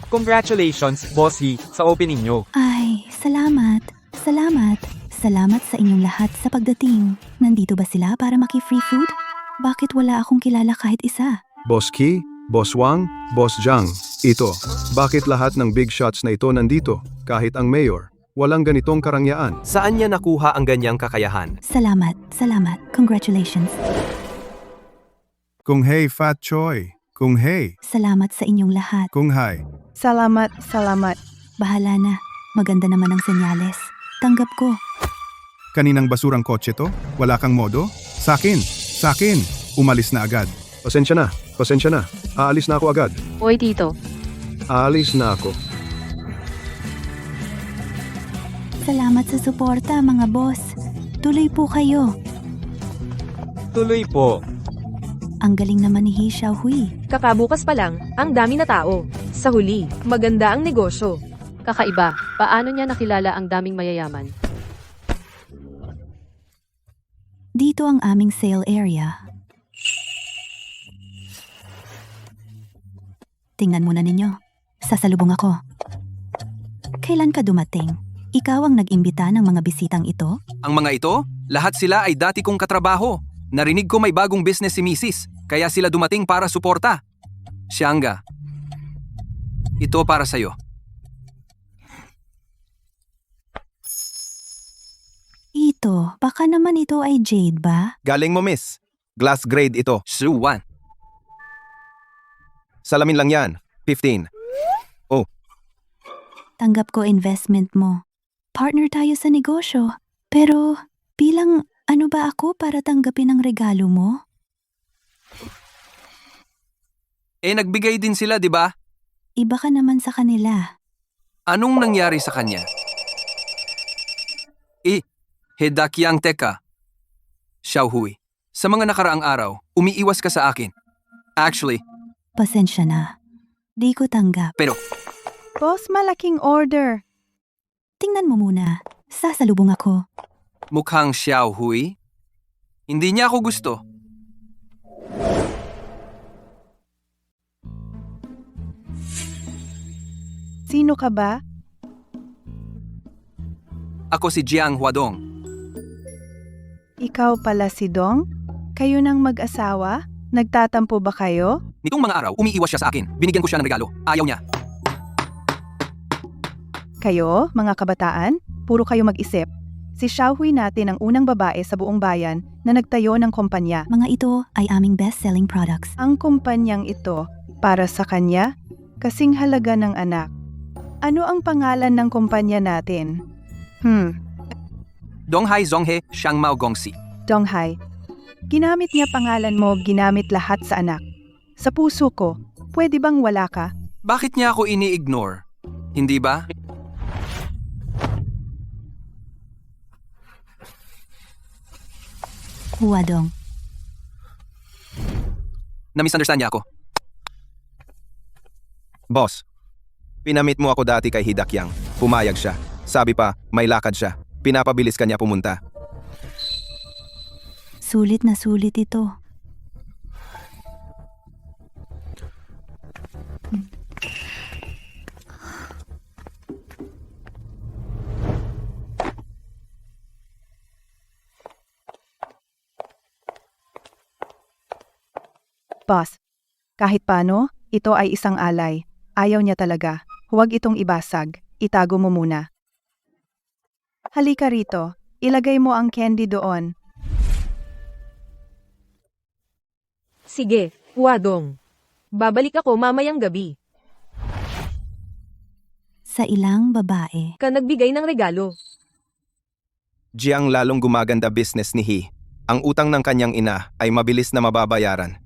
Congratulations, Boss He, sa opening nyo. Ay, salamat. Salamat. Salamat sa inyong lahat sa pagdating. Nandito ba sila para maki-free food? Bakit wala akong kilala kahit isa? Boss Qi, Boss Wang, Boss Zhang. Ito. Bakit lahat ng big shots na ito nandito? Kahit ang mayor. Walang ganitong karangyaan. Saan niya nakuha ang ganyang kakayahan? Salamat. Salamat. Congratulations. Kung hey, Fat Choi. Kung hey. Salamat sa inyong lahat. Kung hi. Salamat, salamat. Bahala na. Maganda naman ang senyales. Tanggap ko. Kaninang basurang kotse to? Wala kang modo? Sakin. Sakin. Umalis na agad. Pasensya na. Pasensya na. Aalis na ako agad. Oy, Tito. Aalis na ako. Salamat sa suporta, mga boss. Tuloy po kayo. Tuloy po. Ang galing naman ni He Xiaohui. Kakabukas pa lang, ang dami na tao. Sa huli, maganda ang negosyo. Kakaiba. Paano niya nakilala ang daming mayayaman? Dito ang aming sale area. Tingnan muna ninyo. Sasalubong ako. Kailan ka dumating? Ikaw ang nag-imbita ng mga bisitang ito? Ang mga ito, lahat sila ay dati kong katrabaho. Narinig ko may bagong business si Mrs. Kaya sila dumating para suporta. Xianga, ito para sa'yo. Ito, baka naman ito ay jade ba? Galing mo, miss. Glass grade ito. Suwan. Salamin lang yan. 15. Tanggap ko investment mo. Partner tayo sa negosyo. Pero, bilang ano ba ako para tanggapin ang regalo mo? Nagbigay din sila, di ba? Iba ka naman sa kanila. Anong nangyari sa kanya? Hedakyang teka. Xiaohui, sa mga nakaraang araw, umiiwas ka sa akin. Actually, Pasensya na. Di ko tanggap. pero Boss, malaking order. Tingnan mo muna. Sasalubong ako. mukhang Xiaohui. Hindi niya ako gusto. Sino ka ba? Ako si Jiang Huadong. Ikaw pala si Dong? Kayo nang mag-asawa? Nagtatampo ba kayo? Nitong mga araw, umiiwas siya sa akin. Binigyan ko siya ng regalo. Ayaw niya. Kayo, mga kabataan, puro kayo mag-isip. Si Xiaohui natin ang unang babae sa buong bayan na nagtayo ng kumpanya. Mga ito ay aming best-selling products. Ang kumpanyang ito, para sa kanya, kasing halaga ng anak. Ano ang pangalan ng kumpanya natin? Donghai Zonghe Xiangmao Gongxi. Donghai. Ginamit niya pangalan mo, ginamit lahat sa anak. Sa puso ko, pwede bang wala ka? Bakit niya ako ini-ignore? Hindi ba? Huwadong. Na-misunderstand niya ako. Boss, pinamit mo ako dati kay Hidakyang. Pumayag siya. Sabi pa, may lakad siya. Pinapabilis ka niya pumunta. Sulit na sulit ito. Boss, Kahit paano, ito ay isang alay. Ayaw niya talaga. Huwag itong ibasag. Itago mo muna. Halika rito. Ilagay mo ang candy doon. Sige, Wadong. Babalik ako mamayang gabi. Sa ilang babae. Ka nagbigay ng regalo. Jiang lalong gumaganda business ni He. Ang utang ng kanyang ina ay mabilis na mababayaran.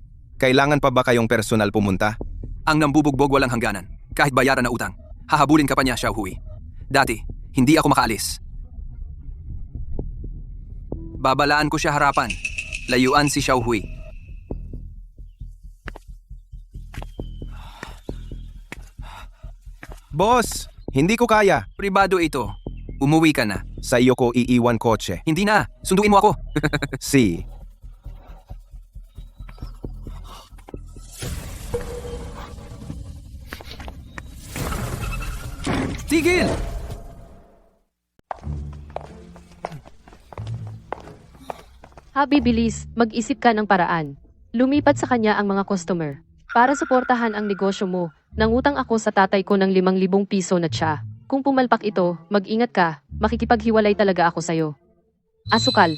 Kailangan pa ba kayong personal pumunta? Ang nambubugbog walang hangganan. Kahit bayaran na utang. Hahabulin ka pa niya, Xiaohui. Dati, hindi ako makaalis. Babalaan ko siya harapan. Layuan si Xiaohui. Boss, hindi ko kaya. Pribado ito. Umuwi ka na. Sa iyo ko iiwan kotse. Hindi na. Sunduin mo ako. Si. Tigil! Habi, bilis, mag-isip ka ng paraan. Lumipat sa kanya ang mga customer. Para suportahan ang negosyo mo, nangutang ako sa tatay ko ng 5,000 piso na tsa. Kung pumalpak ito, mag-ingat ka, makikipaghiwalay talaga ako sa'yo. Asukal.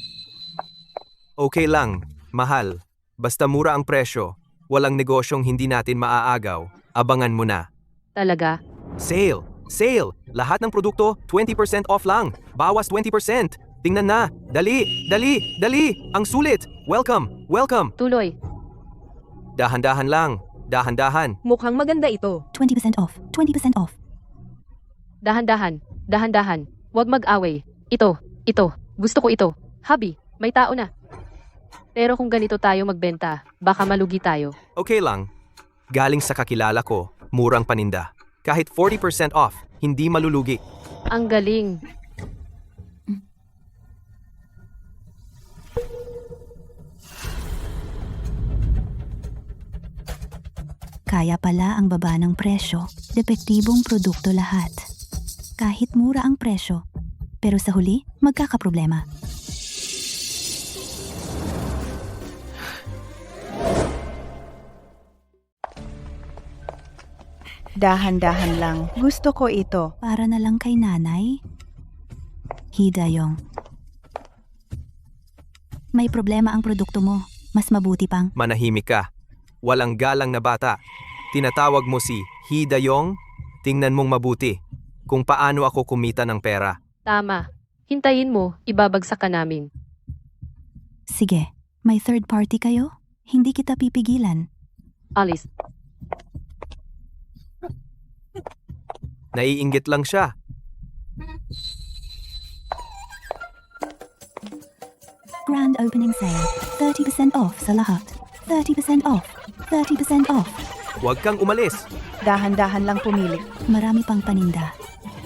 Okay lang, mahal. Basta mura ang presyo. Walang negosyong hindi natin maaagaw. Abangan mo na. Talaga? Sale! Sale! Lahat ng produkto, 20% off lang. Bawas 20%. Tingnan na. Dali! Dali! Dali! Ang sulit! Welcome! Welcome! Tuloy. Dahan-dahan lang. Dahan-dahan. Mukhang maganda ito. 20% off. 20% off. Dahan-dahan. Dahan-dahan. Huwag mag-away. Ito. Gusto ko ito. Habi, may tao na. Pero kung ganito tayo magbenta, baka malugi tayo. Okay lang. Galing sa kakilala ko, murang paninda. Kahit 40% off, hindi malulugi. Ang galing. Kaya pala ang baba ng presyo, depektibong produkto lahat. Kahit mura ang presyo, pero sa huli, magkakaproblema. Dahan-dahan lang. Gusto ko ito. Para na lang kay nanay. Hidayong. May problema ang produkto mo. Mas mabuti pang. Manahimik ka. Walang galang na bata. Tinatawag mo si Hidayong? Tingnan mong mabuti kung paano ako kumita ng pera. Tama. Hintayin mo, ibabagsak ka namin. Sige, may third party kayo? Hindi kita pipigilan. Alis. Naiinggit lang siya. Grand opening sale. 30% off sa lahat. 30% off. 30% off. Huwag kang umalis. Dahan-dahan lang pumili. Marami pang paninda.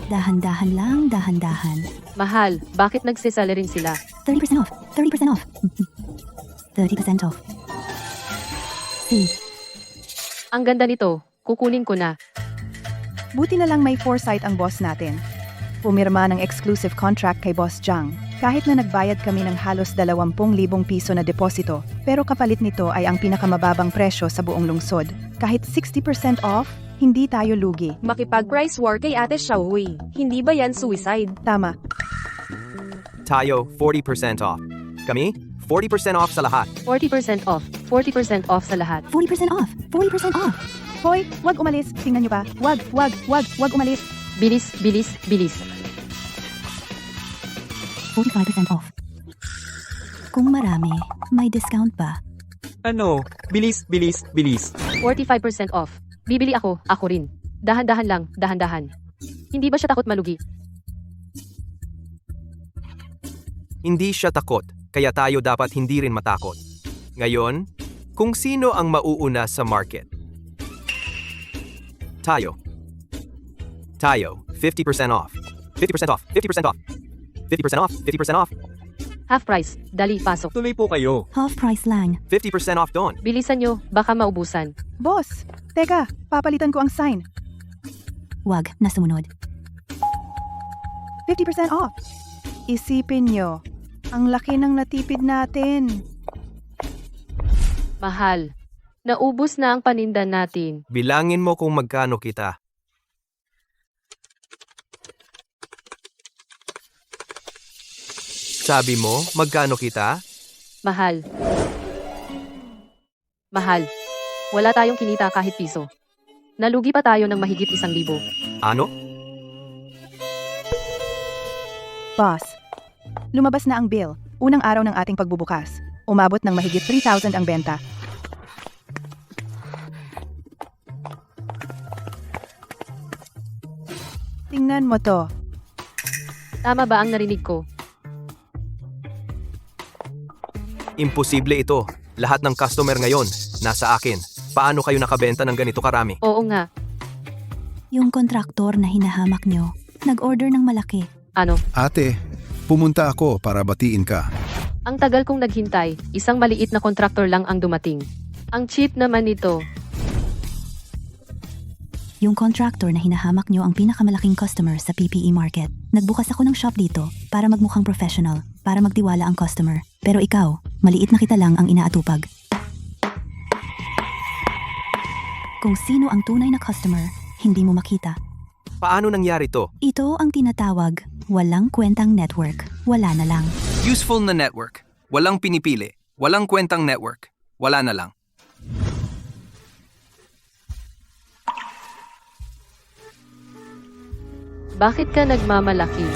Dahan-dahan lang, dahan-dahan. Mahal, bakit nagsisali rin sila? 30% off. 30% off. 30% off. Ang ganda nito, kukunin ko na. Buti na lang may foresight ang boss natin. Pumirma ng exclusive contract kay Boss Jiang. Kahit na nagbayad kami ng halos 20,000 piso na deposito, pero kapalit nito ay ang pinakamababang presyo sa buong lungsod. Kahit 60% off, hindi tayo lugi. Makipag-price war kay Ate Xiaohui. Hindi ba yan suicide? Tama. Tayo, 40% off. Kami, 40% off sa lahat. 40% off. 40% off sa lahat. 40% off. 40% off. Hoy, wag umalis. Tingnan nyo ba? Wag umalis. Bilis, bilis, bilis. 45% off. Kung marami, may discount ba? Ano? Bilis, bilis, bilis. 45% off. Bibili ako rin. Dahan-dahan lang, dahan-dahan. Hindi ba siya takot malugi? Hindi siya takot, kaya tayo dapat hindi rin matakot. Ngayon, kung sino ang mauuna sa market? Tayo. Tayo, 50% off. 50% off. 50% off. 50% off. 50% off. Half price. Dali, pasok. Tuloy po kayo. Half price lang. 50% off doon. Bilisan nyo, baka maubusan. Boss, teka, papalitan ko ang sign. Wag na sumunod. 50% off. Isipin nyo, ang laki ng natipid natin. Mahal. Naubos na ang paninda natin. Bilangin mo kung magkano kita. Sabi mo, magkano kita? Mahal. Mahal. Wala tayong kinita kahit piso. Nalugi pa tayo ng mahigit 1,000. Ano? Boss, lumabas na ang bill. Unang araw ng ating pagbubukas. Umabot ng mahigit 3,000 ang benta. Tingnan mo to. Tama ba ang narinig ko? Imposible ito. Lahat ng customer ngayon, nasa akin. Paano kayo nakabenta ng ganito karami? Oo nga. Yung kontraktor na hinahamak nyo, nag-order ng malaki. Ano? Ate, pumunta ako para batiin ka. Ang tagal kong naghintay, isang maliit na kontraktor lang ang dumating. Ang cheap naman nito. Yung contractor na hinahamak nyo ang pinakamalaking customer sa PPE market. Nagbukas ako ng shop dito para magmukhang professional, para magtiwala ang customer. Pero ikaw, maliit na kita lang ang inaatupag. Kung sino ang tunay na customer, hindi mo makita. Paano nangyari to? Ito ang tinatawag, walang kwentang network. Wala na lang. Useful na network. Walang pinipili. Walang kwentang network. Wala na lang. Bakit ka nagmamalaki?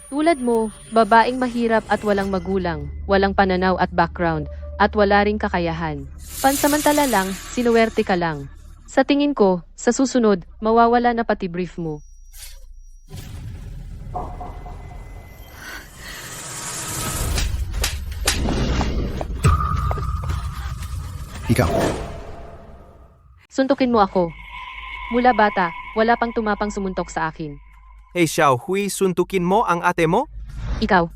Tulad mo, babaeng mahirap at walang magulang, walang pananaw at background, at wala ring kakayahan. Pansamantala lang, sinuwerte ka lang. Sa tingin ko, sa susunod, mawawala na pati brief mo. Ikaw. Suntukin mo ako. Mula bata, wala pang tumapang sumuntok sa akin. Hey Xiao Hui, suntukin mo ang ate mo? Ikaw,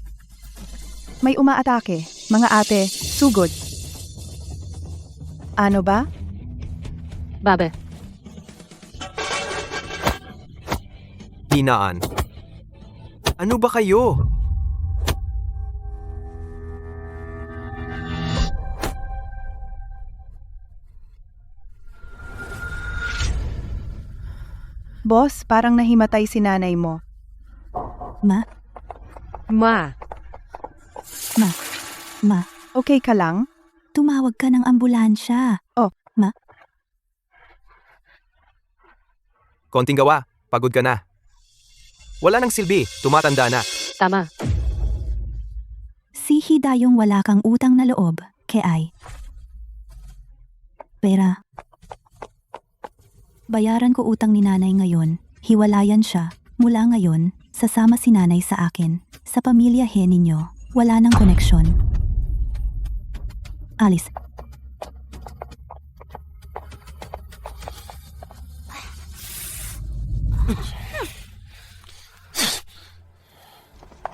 May umaatake. Mga ate, sugod. Ano ba? babe. Hinaan. Ano ba kayo? Boss, parang nahimatay si nanay mo. Ma, Ma, Okay ka lang? tumawag ka ng ambulansya. Konting gawa, pagod ka na. Wala nang silbi, tumatanda na. Tama. Si Hidayong wala kang utang na loob, kay Pera. Bayaran ko utang ni nanay ngayon. Hiwalayan siya. Mula ngayon, sasama si nanay sa akin. Sa pamilya ninyo, wala nang koneksyon. Alis.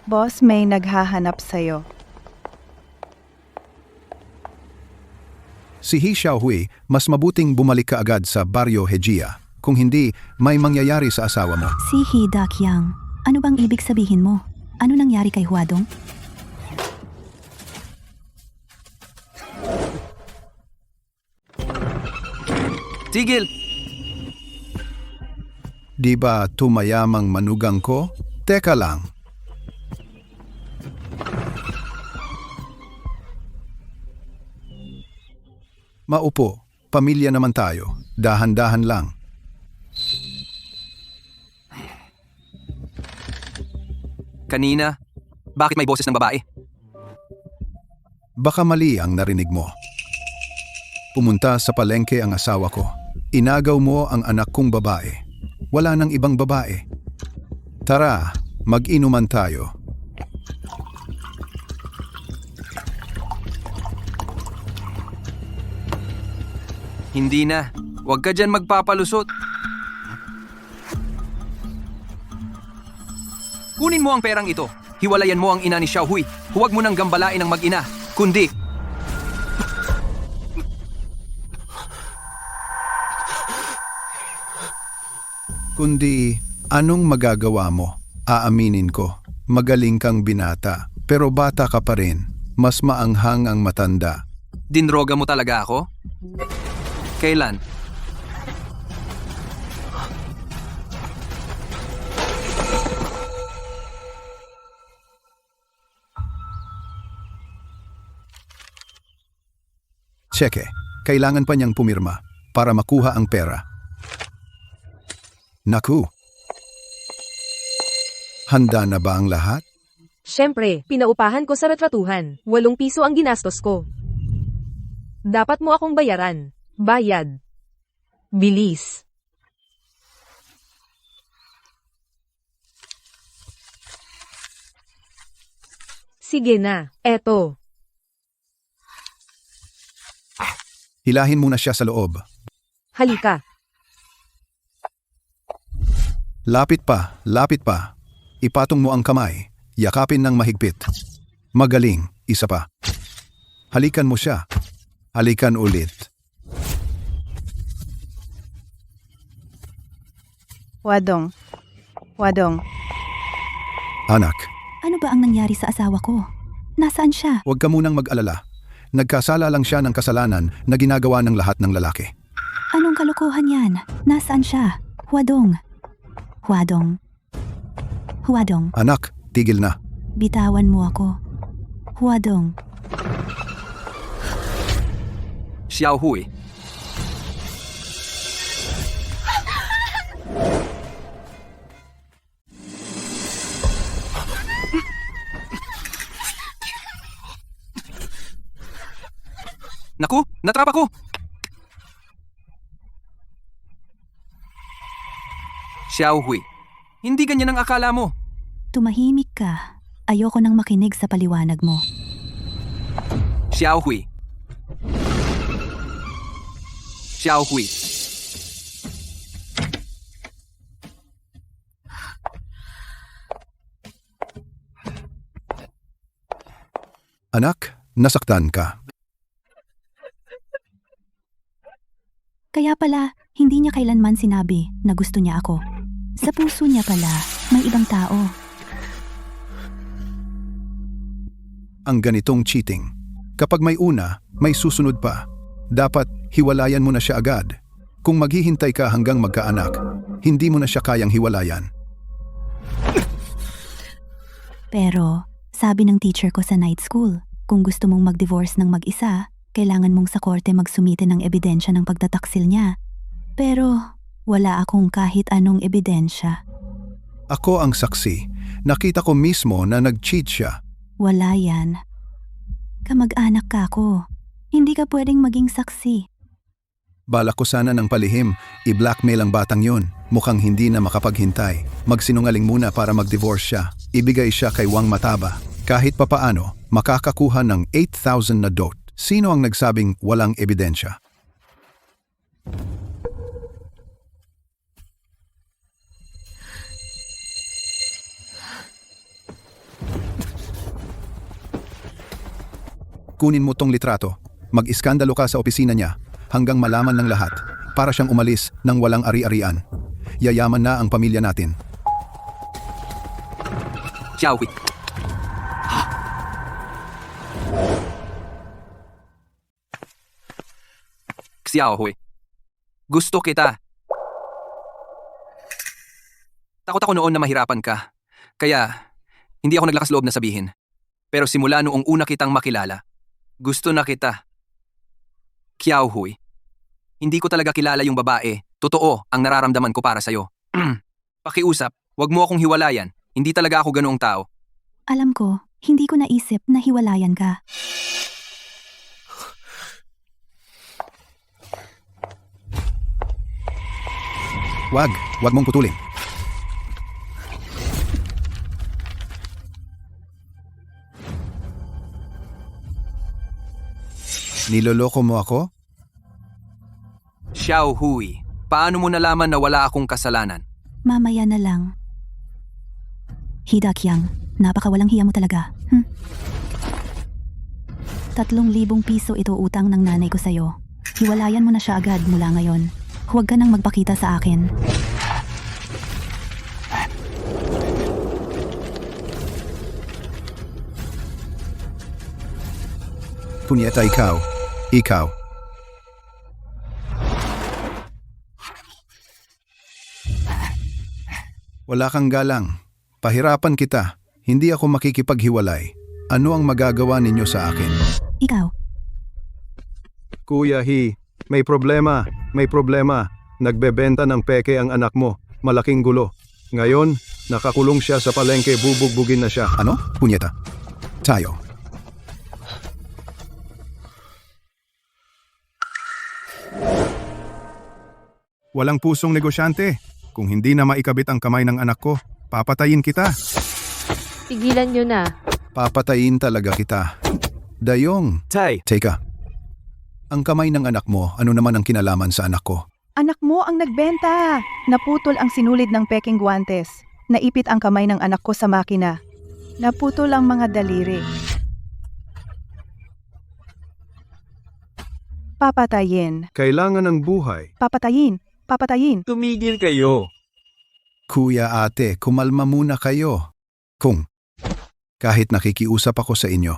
Boss, may naghahanap sa'yo. Si He Xiaohui, mas mabuting bumalik ka agad sa Baryo Hejia. Kung hindi, may mangyayari sa asawa mo. Si Hida Qiang, ano bang ibig sabihin mo? Ano nangyari kay Huadong? Tigil! Di ba tumayamang manugang ko? Teka lang. Maupo, pamilya naman tayo. Dahan-dahan lang. Kanina, bakit may boses ng babae? Baka mali ang narinig mo. Pumunta sa palengke ang asawa ko. Inagaw mo ang anak kong babae. Wala nang ibang babae. Tara, mag-inuman tayo. Hindi na. Huwag ka dyan magpapalusot. Kunin mo ang perang ito. Hiwalayan mo ang ina ni Xiaohui. Huwag mo nang gambalain ang mag-ina. Kundi, Kundi, anong magagawa mo? Aaminin ko, magaling kang binata. Pero bata ka pa rin. Mas maanghang ang matanda. Dinroga mo talaga ako? Kailan? Tseke, kailangan pa niyang pumirma para makuha ang pera. Naku! Handa na ba ang lahat? Siyempre, pinaupahan ko sa retratuhan. 8 piso ang ginastos ko. Dapat mo akong bayaran. Bayad. Bilis. Sige na, eto. Hilahin muna siya sa loob. Halika. Lapit pa, lapit pa. Ipatong mo ang kamay. Yakapin ng mahigpit. Magaling, isa pa. Halikan mo siya. Halikan ulit. Wadong. Wadong. Anak, Ano ba ang nangyari sa asawa ko? Nasaan siya? huwag ka munang mag-alala. Nagkasala lang siya ng kasalanan na ginagawa ng lahat ng lalaki. Anong kalokohan yan? Nasaan siya? Huwadong. Huwadong. Huwadong. Anak, tigil na. Bitawan mo ako. Huwadong. Xiao Hui. Naku, natrap ako! Xiao Hui, hindi ganyan ang akala mo. Tumahimik ka. Ayoko nang makinig sa paliwanag mo. Xiao Hui. Xiao Hui. Anak, nasaktan ka. Kaya pala, hindi niya kailanman sinabi na gusto niya ako. Sa puso niya pala, may ibang tao. Ang ganitong cheating. Kapag may una, may susunod pa. Dapat hiwalayan mo na siya agad. Kung maghihintay ka hanggang magkaanak, hindi mo na siya kayang hiwalayan. Pero, sabi ng teacher ko sa night school, kung gusto mong mag-divorce ng mag-isa, kailangan mong sa korte magsumite ng ebidensya ng pagtataksil niya. Pero, wala akong kahit anong ebidensya. Ako ang saksi. Nakita ko mismo na nag-cheat siya. Wala yan. Kamag-anak ka ko. Hindi ka pwedeng maging saksi. Balak ko sana ng palihim, i-blackmail ang batang yun. Mukhang hindi na makapaghintay. Magsinungaling muna para mag-divorce siya. Ibigay siya kay Wang Mataba. Kahit papaano, makakakuha ng 8,000 na dote. Sino ang nagsabing walang ebidensya? Kunin mo tong litrato. Mag-iskandalo ka sa opisina niya hanggang malaman ng lahat para siyang umalis ng walang ari-arian. Yayaman na ang pamilya natin. Xiao Hui. Xiao Hui. Gusto kita. Takot ako noon na mahirapan ka. Kaya, hindi ako naglakas loob na sabihin. Pero simula noong una kitang makilala, gusto na kita. Xiao Hui. Hindi ko talaga kilala yung babae. Totoo ang nararamdaman ko para sa'yo. Pakiusap, wag mo akong hiwalayan. Hindi talaga ako ganoong tao. Alam ko, hindi ko naisip na hiwalayan ka. Wag mong putulin. Niloloko mo ako? Xiao Hui, paano mo nalaman na wala akong kasalanan? Mamaya na lang. Hidakyang, napakawalang hiya mo talaga. 3,000 piso ito utang ng nanay ko sa'yo. Hiwalayan mo na siya agad mula ngayon. Huwag ka nang magpakita sa akin. Punyeta ikaw. Ikaw. Wala kang galang. Pahirapan kita. Hindi ako makikipaghiwalay. Ano ang magagawa ninyo sa akin? Ikaw. Kuya He, may problema. May problema. Nagbebenta ng peke ang anak mo. Malaking gulo. Ngayon, nakakulong siya sa palengke, bubugbugin na siya. Ano? Punyeta. Tayo. Walang pusong negosyante. Kung hindi na maikabit ang kamay ng anak ko, papatayin kita. Tigilan nyo na. Papatayin talaga kita. Dayong. Tay, Teka. Ang kamay ng anak mo, ano naman ang kinalaman sa anak ko? Anak mo ang nagbenta! Naputol ang sinulid ng peking guantes. Naipit ang kamay ng anak ko sa makina. Naputol ang mga daliri. Papatayin. Kailangan ng buhay. Papatayin. Papatayin. Tumigil kayo. Kuya ate, kumalma muna kayo. Kung kahit nakikiusap ako sa inyo,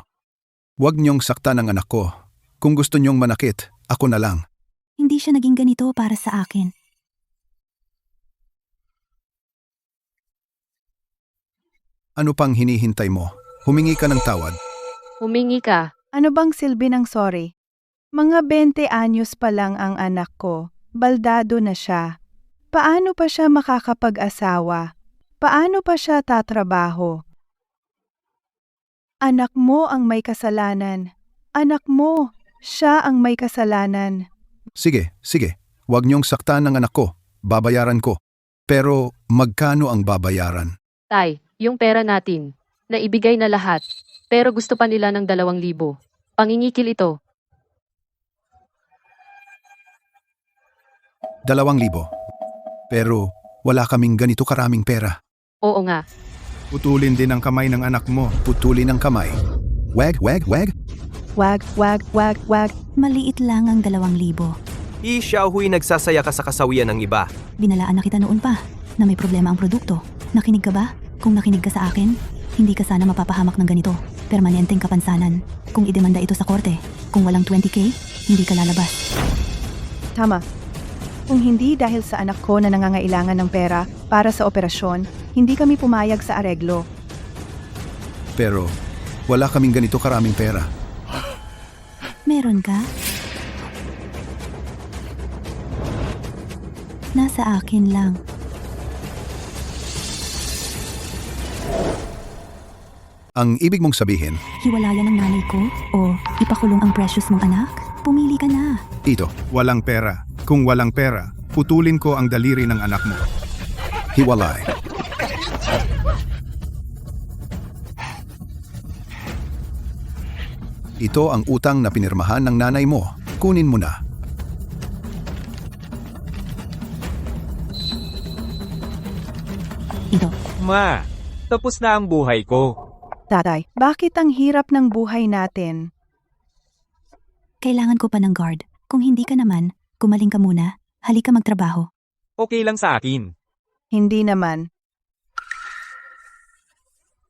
huwag niyong saktan ang anak ko. Kung gusto niyong manakit, ako na lang. Hindi siya naging ganito para sa akin. Ano pang hinihintay mo? Humingi ka ng tawad. Humingi ka. Ano bang silbi ng sorry? Mga 20 anyos pa lang ang anak ko. Baldado na siya. Paano pa siya makakapag-asawa? Paano pa siya tatrabaho? Anak mo ang may kasalanan. Anak mo, siya ang may kasalanan. Sige, sige. Huwag niyong saktan ang anak ko. Babayaran ko. Pero magkano ang babayaran? Tay, yung pera natin. Naibigay na lahat. Pero gusto pa nila ng 2,000. Pangingikil ito. 2,000. Pero wala kaming ganito karaming pera. Oo nga. Putulin din ang kamay ng anak mo. Putulin ang kamay. Wag, wag, wag. Wag, wag, wag, wag. Maliit lang ang 2,000. He Xiaohui nagsasaya ka sa kasawian ng iba. Binalaan na kita noon pa na may problema ang produkto. Nakinig ka ba? Kung nakinig ka sa akin, hindi ka sana mapapahamak ng ganito. Permanenteng kapansanan. Kung idemanda ito sa korte, kung walang 20K, hindi ka lalabas. Tama. Kung hindi dahil sa anak ko na nangangailangan ng pera para sa operasyon, hindi kami pumayag sa areglo. Pero wala kaming ganito karaming pera. Meron ka? Nasa akin lang. Ang ibig mong sabihin, Hiwalayan ng nanay ko o ipakulong ang precious mong anak? Pumili ka na. ito, walang pera. Kung walang pera, putulin ko ang daliri ng anak mo. Hiwalay. Ito ang utang na pinirmahan ng nanay mo. Kunin mo na. Ito. Ma, tapos na ang buhay ko. Tatay, bakit ang hirap ng buhay natin? Kailangan ko pa ng guard. Kung hindi ka naman, gumaling ka muna. Halika magtrabaho. Okay lang sa akin. Hindi naman.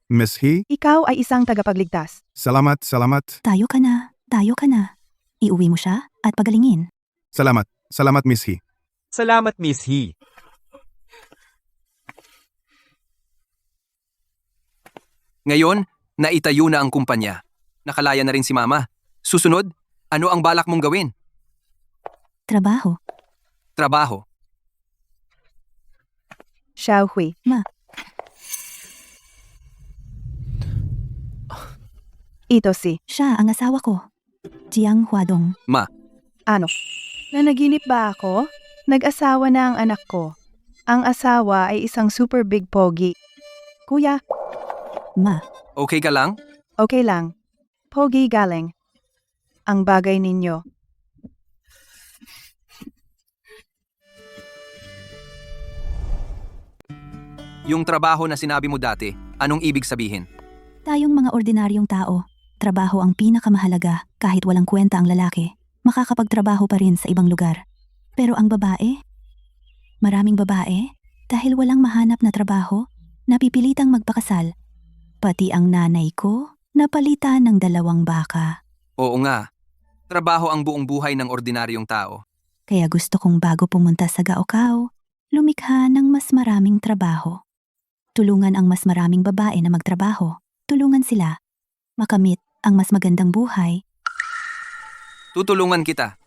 Miss He, Ikaw ay isang tagapagligtas. salamat, salamat. Tayo ka na. Tayo ka na. Iuwi mo siya at pagalingin. Salamat, salamat Miss He. Salamat, Miss He. Ngayon, naitayo na ang kumpanya. Nakalaya na rin si Mama. Susunod, ano ang balak mong gawin? Trabaho. Trabaho. Xiaohui. Ma. Ito si, Siya ang asawa ko. Jiang Huadong. Ma, ano? Nanaginip ba ako? Nag-asawa na ang anak ko. Ang asawa ay isang super big pogi. Kuya, Ma. okay ka lang? okay lang. Pogi galing. Ang bagay ninyo. Yung trabaho na sinabi mo dati, anong ibig sabihin? Tayong mga ordinaryong tao, trabaho ang pinakamahalaga kahit walang kwenta ang lalaki. Makakapagtrabaho pa rin sa ibang lugar. Pero ang babae? Maraming babae, dahil walang mahanap na trabaho, napipilitang magpakasal. Pati ang nanay ko, napalitan ng 2 baka. Oo nga. Trabaho ang buong buhay ng ordinaryong tao. Kaya gusto kong bago pumunta sa Gaokao, lumikha ng mas maraming trabaho. Tulungan ang mas maraming babae na magtrabaho. Tulungan sila. Makamit ang mas magandang buhay. Tutulungan kita.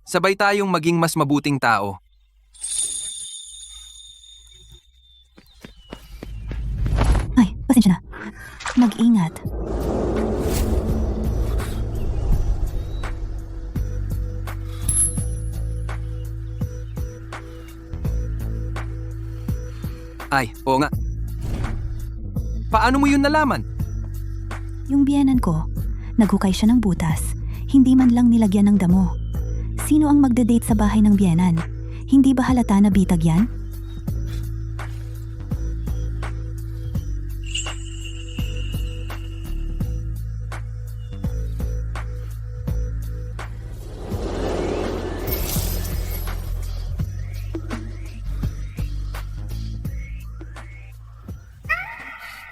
Sabay tayong maging mas mabuting tao. Ay, pasensya na. Mag-ingat. Ay, oo nga. Paano mo yun nalaman? Yung biyenan ko, naghukay siya ng butas. Hindi man lang nilagyan ng damo. Sino ang magde-date sa bahay ng biyenan? Hindi ba halata na bitag yan?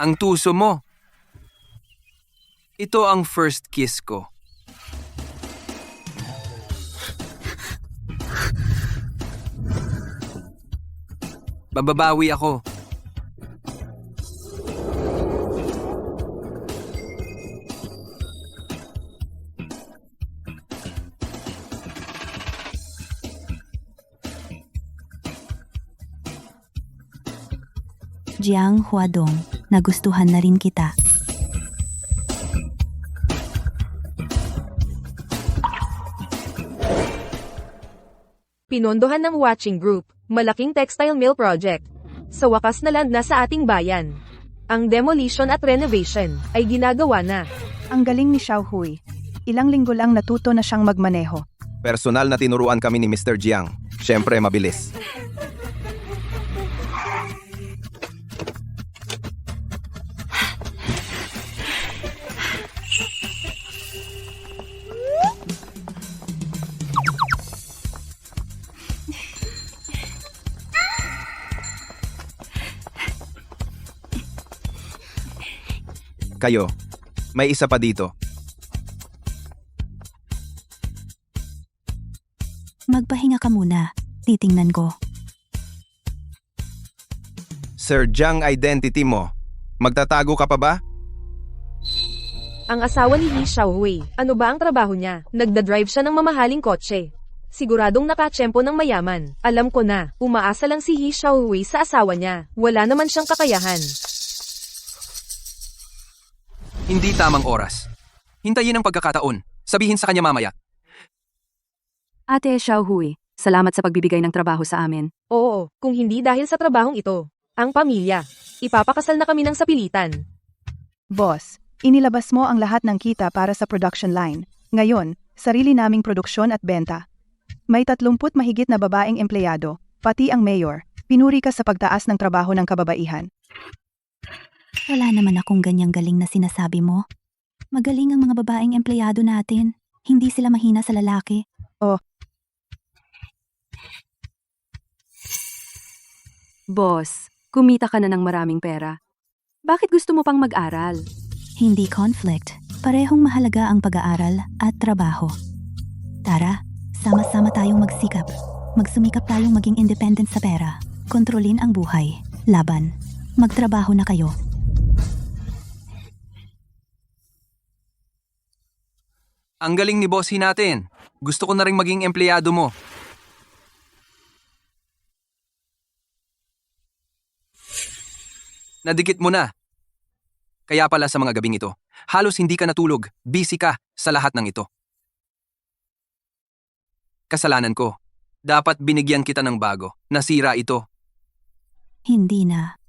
Ang tuso mo. Ito ang first kiss ko. Bababawi ako. Jiang Huadong, nagustuhan na rin kita. Pinondohan ng watching group, malaking textile mill project. Sa wakas na land na sa ating bayan. Ang demolition at renovation ay ginagawa na. Ang galing ni Xiao Hui. Ilang linggo lang natuto na siyang magmaneho. Personal na tinuruan kami ni Mr. Jiang. Siyempre mabilis. Kayo, may isa pa dito. Magpahinga ka muna. Titingnan ko. Sir Jiang identity mo. Magtatago ka pa ba? Ang asawa ni Li Xiaohui, ano ba ang trabaho niya? Nagda-drive siya ng mamahaling kotse. Siguradong nakatsyempo ng mayaman. Alam ko na, umaasa lang si Li Xiaohui sa asawa niya. Wala naman siyang kakayahan. Hindi tamang oras. Hintayin ang pagkakataon. Sabihin sa kanya mamaya. Ate Xiaohui, salamat sa pagbibigay ng trabaho sa amin. Oo, kung hindi dahil sa trabahong ito. Ang pamilya. Ipapakasal na kami ng sapilitan. Boss, inilabas mo ang lahat ng kita para sa production line. Ngayon, sarili naming produksyon at benta. May 30 mahigit na babaeng empleyado, pati ang mayor. Pinuri ka sa pagtaas ng trabaho ng kababaihan. Wala naman akong ganyang galing na sinasabi mo. Magaling ang mga babaeng empleyado natin. Hindi sila mahina sa lalaki. Boss, kumita ka na ng maraming pera. Bakit gusto mo pang mag-aral? Hindi conflict. Parehong mahalaga ang pag-aaral at trabaho. Tara, sama-sama tayong magsikap. Magsumikap tayong maging independent sa pera. Kontrolin ang buhay. Laban. Magtrabaho na kayo. Ang galing ni bossy natin. Gusto ko na rin maging empleyado mo. Nadikit mo na. Kaya pala sa mga gabing ito, halos hindi ka natulog, busy ka sa lahat ng ito. Kasalanan ko. Dapat binigyan kita ng bago. Nasira ito. Hindi na.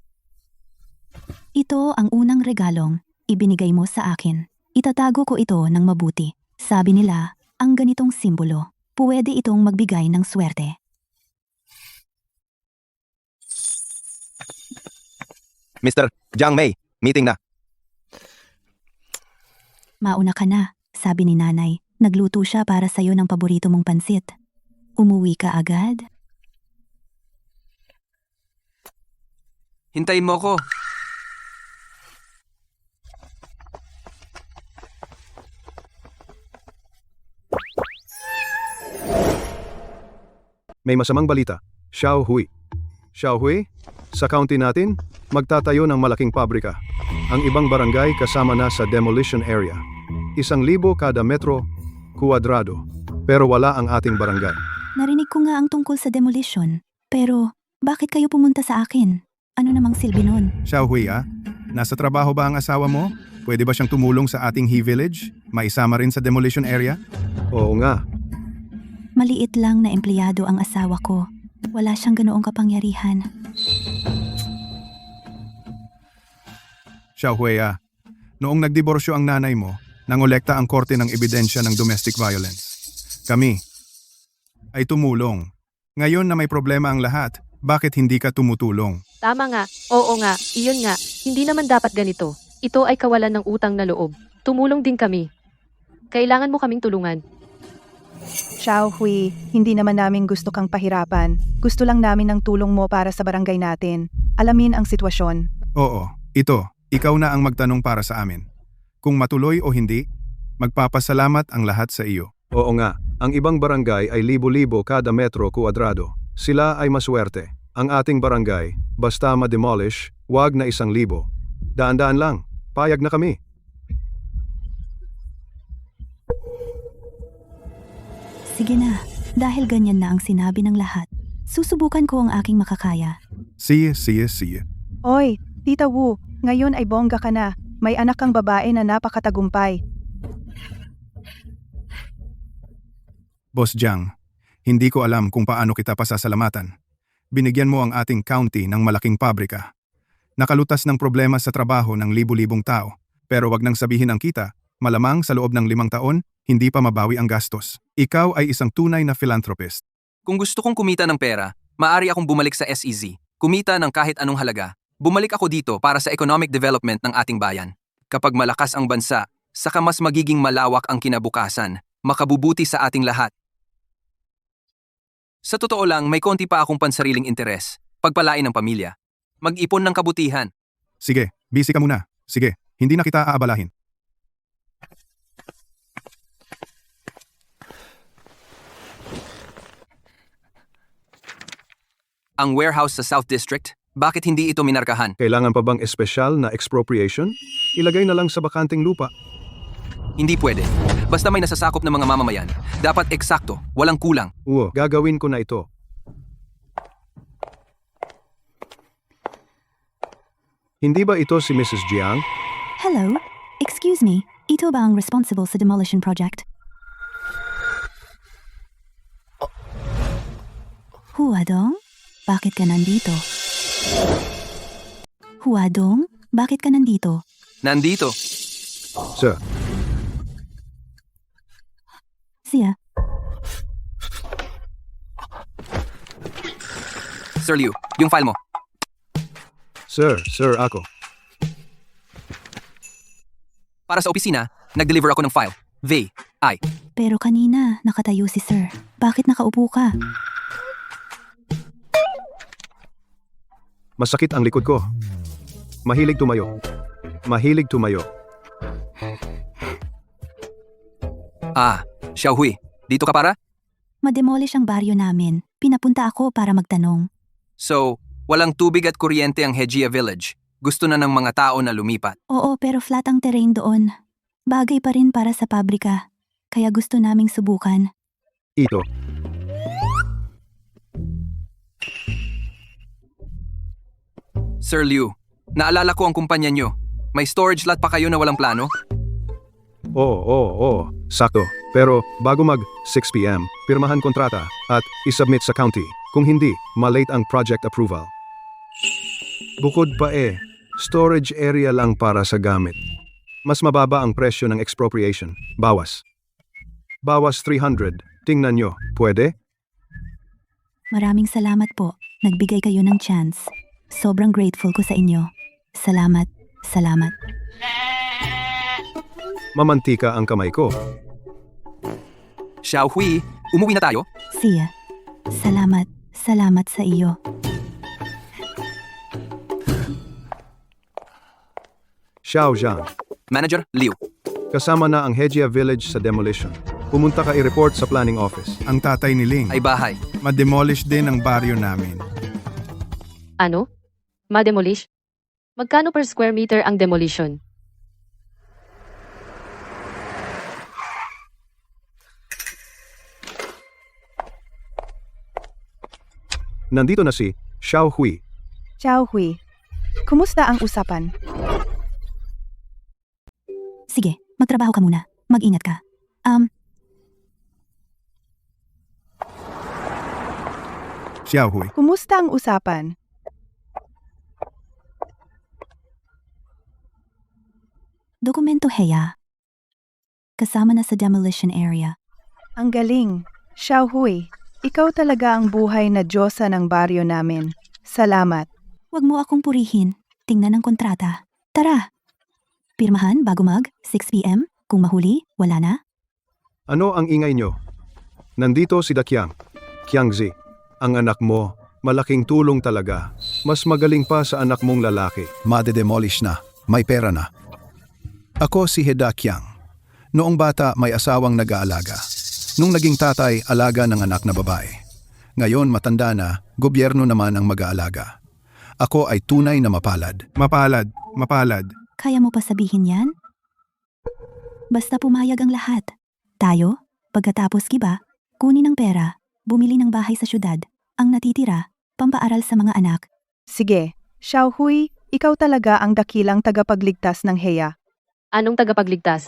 Ito ang unang regalong ibinigay mo sa akin. Itatago ko ito ng mabuti. Sabi nila, ang ganitong simbolo, pwede itong magbigay ng swerte. Mr. Jiang Mei, meeting na. Mauna ka na, sabi ni nanay. Nagluto siya para sa'yo ng paborito mong pansit. Umuwi ka agad? Hintayin mo ko. May masamang balita. Xiao Hui. Xiao Hui, sa county natin, magtatayo ng malaking pabrika. Ang ibang barangay kasama na sa demolition area. 1,000 kada metro kuwadrado. Pero wala ang ating barangay. Narinig ko nga ang tungkol sa demolition. Pero, bakit kayo pumunta sa akin? Ano namang silbi nun? Xiao Hui, nasa trabaho ba ang asawa mo? Pwede ba siyang tumulong sa ating He Village? Maisama rin sa demolition area? Oo nga. Maliit lang na empleyado ang asawa ko. Wala siyang ganoong kapangyarihan. Xiao Hui, noong nagdiborsyo ang nanay mo, nangolekta ang korte ng ebidensya ng domestic violence. Kami ay tumulong. Ngayon na may problema ang lahat, bakit hindi ka tumutulong? Tama nga, oo nga, iyon nga, hindi naman dapat ganito. Ito ay kawalan ng utang na loob. Tumulong din kami. Kailangan mo kaming tulungan. Xiao Hui, hindi naman namin gusto kang pahirapan. Gusto lang namin ng tulong mo para sa barangay natin. Alamin ang sitwasyon. Oo, ikaw na ang magtanong para sa amin. Kung matuloy o hindi, magpapasalamat ang lahat sa iyo. Oo nga, ang ibang barangay ay libo-libo kada metro kuwadrado. Sila ay maswerte. Ang ating barangay, basta ma-demolish, wag na 1,000. Daan-daan lang, payag na kami. Sige na, dahil ganyan na ang sinabi ng lahat. Susubukan ko ang aking makakaya. Sige. Oy, Tita Wu, ngayon ay bongga ka na. May anak kang babae na napakatagumpay. Boss Jiang, hindi ko alam kung paano kita pasasalamatan. Binigyan mo ang ating county ng malaking pabrika. Nakalutas ng problema sa trabaho ng libu-libong tao. Pero wag nang sabihin ang kita, malamang sa loob ng 5 taon, hindi pa mabawi ang gastos. Ikaw ay isang tunay na philanthropist. Kung gusto kong kumita ng pera, maaari akong bumalik sa SEZ. Kumita ng kahit anong halaga. Bumalik ako dito para sa economic development ng ating bayan. Kapag malakas ang bansa, saka mas magiging malawak ang kinabukasan, makabubuti sa ating lahat. Sa totoo lang, may konti pa akong pansariling interes. Pagpalain ng pamilya. Mag-ipon ng kabutihan. Sige, busy ka muna. Sige, hindi na kita aabalahin. Ang warehouse sa South District, bakit hindi ito minarkahan? Kailangan pa bang espesyal na expropriation? Ilagay na lang sa bakanting lupa. Hindi pwede. Basta may nasasakop ng mga mamamayan. Dapat eksakto, walang kulang. Gagawin ko na ito. Hindi ba ito si Mrs. Jiang? Hello? Excuse me, ito ba ang responsible sa demolition project? Huadong? Bakit ka nandito? Huadong? Bakit ka nandito? Nandito. Sir, Siya, Sir Liu, yung file mo. Sir, ako. Para sa opisina, nag-deliver ako ng file. V.I. pero kanina nakatayo si sir. Bakit nakaupo ka? Masakit ang likod ko. Mahilig tumayo. Xiao Hui, dito ka para? Mademolish ang baryo namin. Pinapunta ako para magtanong. So, walang tubig at kuryente ang Hejia Village. Gusto na ng mga tao na lumipat. Oo, pero flat ang terrain doon. Bagay pa rin para sa pabrika. Kaya gusto naming subukan. Ito. Sir Liu, naalala ko ang kumpanya nyo. May storage lot pa kayo na walang plano? Oo. Sakto. Pero bago mag 6 p.m., pirmahan kontrata at isubmit sa county. Kung hindi, malate ang project approval. Bukod pa storage area lang para sa gamit. Mas mababa ang presyo ng expropriation. Bawas 300. Tingnan nyo, pwede? Maraming salamat po. Nagbigay kayo ng chance. Sobrang grateful ko sa inyo. Salamat. Mamantika ang kamay ko. Xiao Hui, umuwi na tayo? Siya, salamat sa iyo. Xiao Zhang. Manager Liu. Kasama na ang Hejia Village sa demolition. Pumunta ka i-report sa planning office. Ang tatay ni Ling. Ay bahay. Ma-demolish din ang baryo namin. Ano? Ma-demolish? Magkano per square meter ang demolition? Nandito na si Xiao Hui. Xiao Hui, kumusta ang usapan? Sige, magtrabaho ka muna. Mag-ingat ka. Xiaohui. Kumusta ang usapan? Dokumento Heya. Kasama na sa demolition area. Ang galing. Xiao Hui, ikaw talaga ang buhay na diyosa ng baryo namin. Salamat. Huwag mo akong purihin. Tingnan ang kontrata. Tara! Pirmahan bago 6 p.m. Kung mahuli, wala na. Ano ang ingay nyo? Nandito si Dakyang. Qiangzi, ang anak mo, malaking tulong talaga. Mas magaling pa sa anak mong lalaki. Made-demolish na. May pera na. Ako si Heda Qiang. Noong bata may asawang nag-aalaga. Nung naging tatay, alaga ng anak na babae. Ngayon matanda na, gobyerno naman ang mag-aalaga. Ako ay tunay na mapalad. Mapalad. Kaya mo pa sabihin yan? Basta pumayag ang lahat. Tayo, pagkatapos giba, kunin ang pera, bumili ng bahay sa syudad, ang natitira, pampaaral sa mga anak. Sige, Xiao Hui, ikaw talaga ang dakilang tagapagligtas ng Heya. Anong tagapagligtas?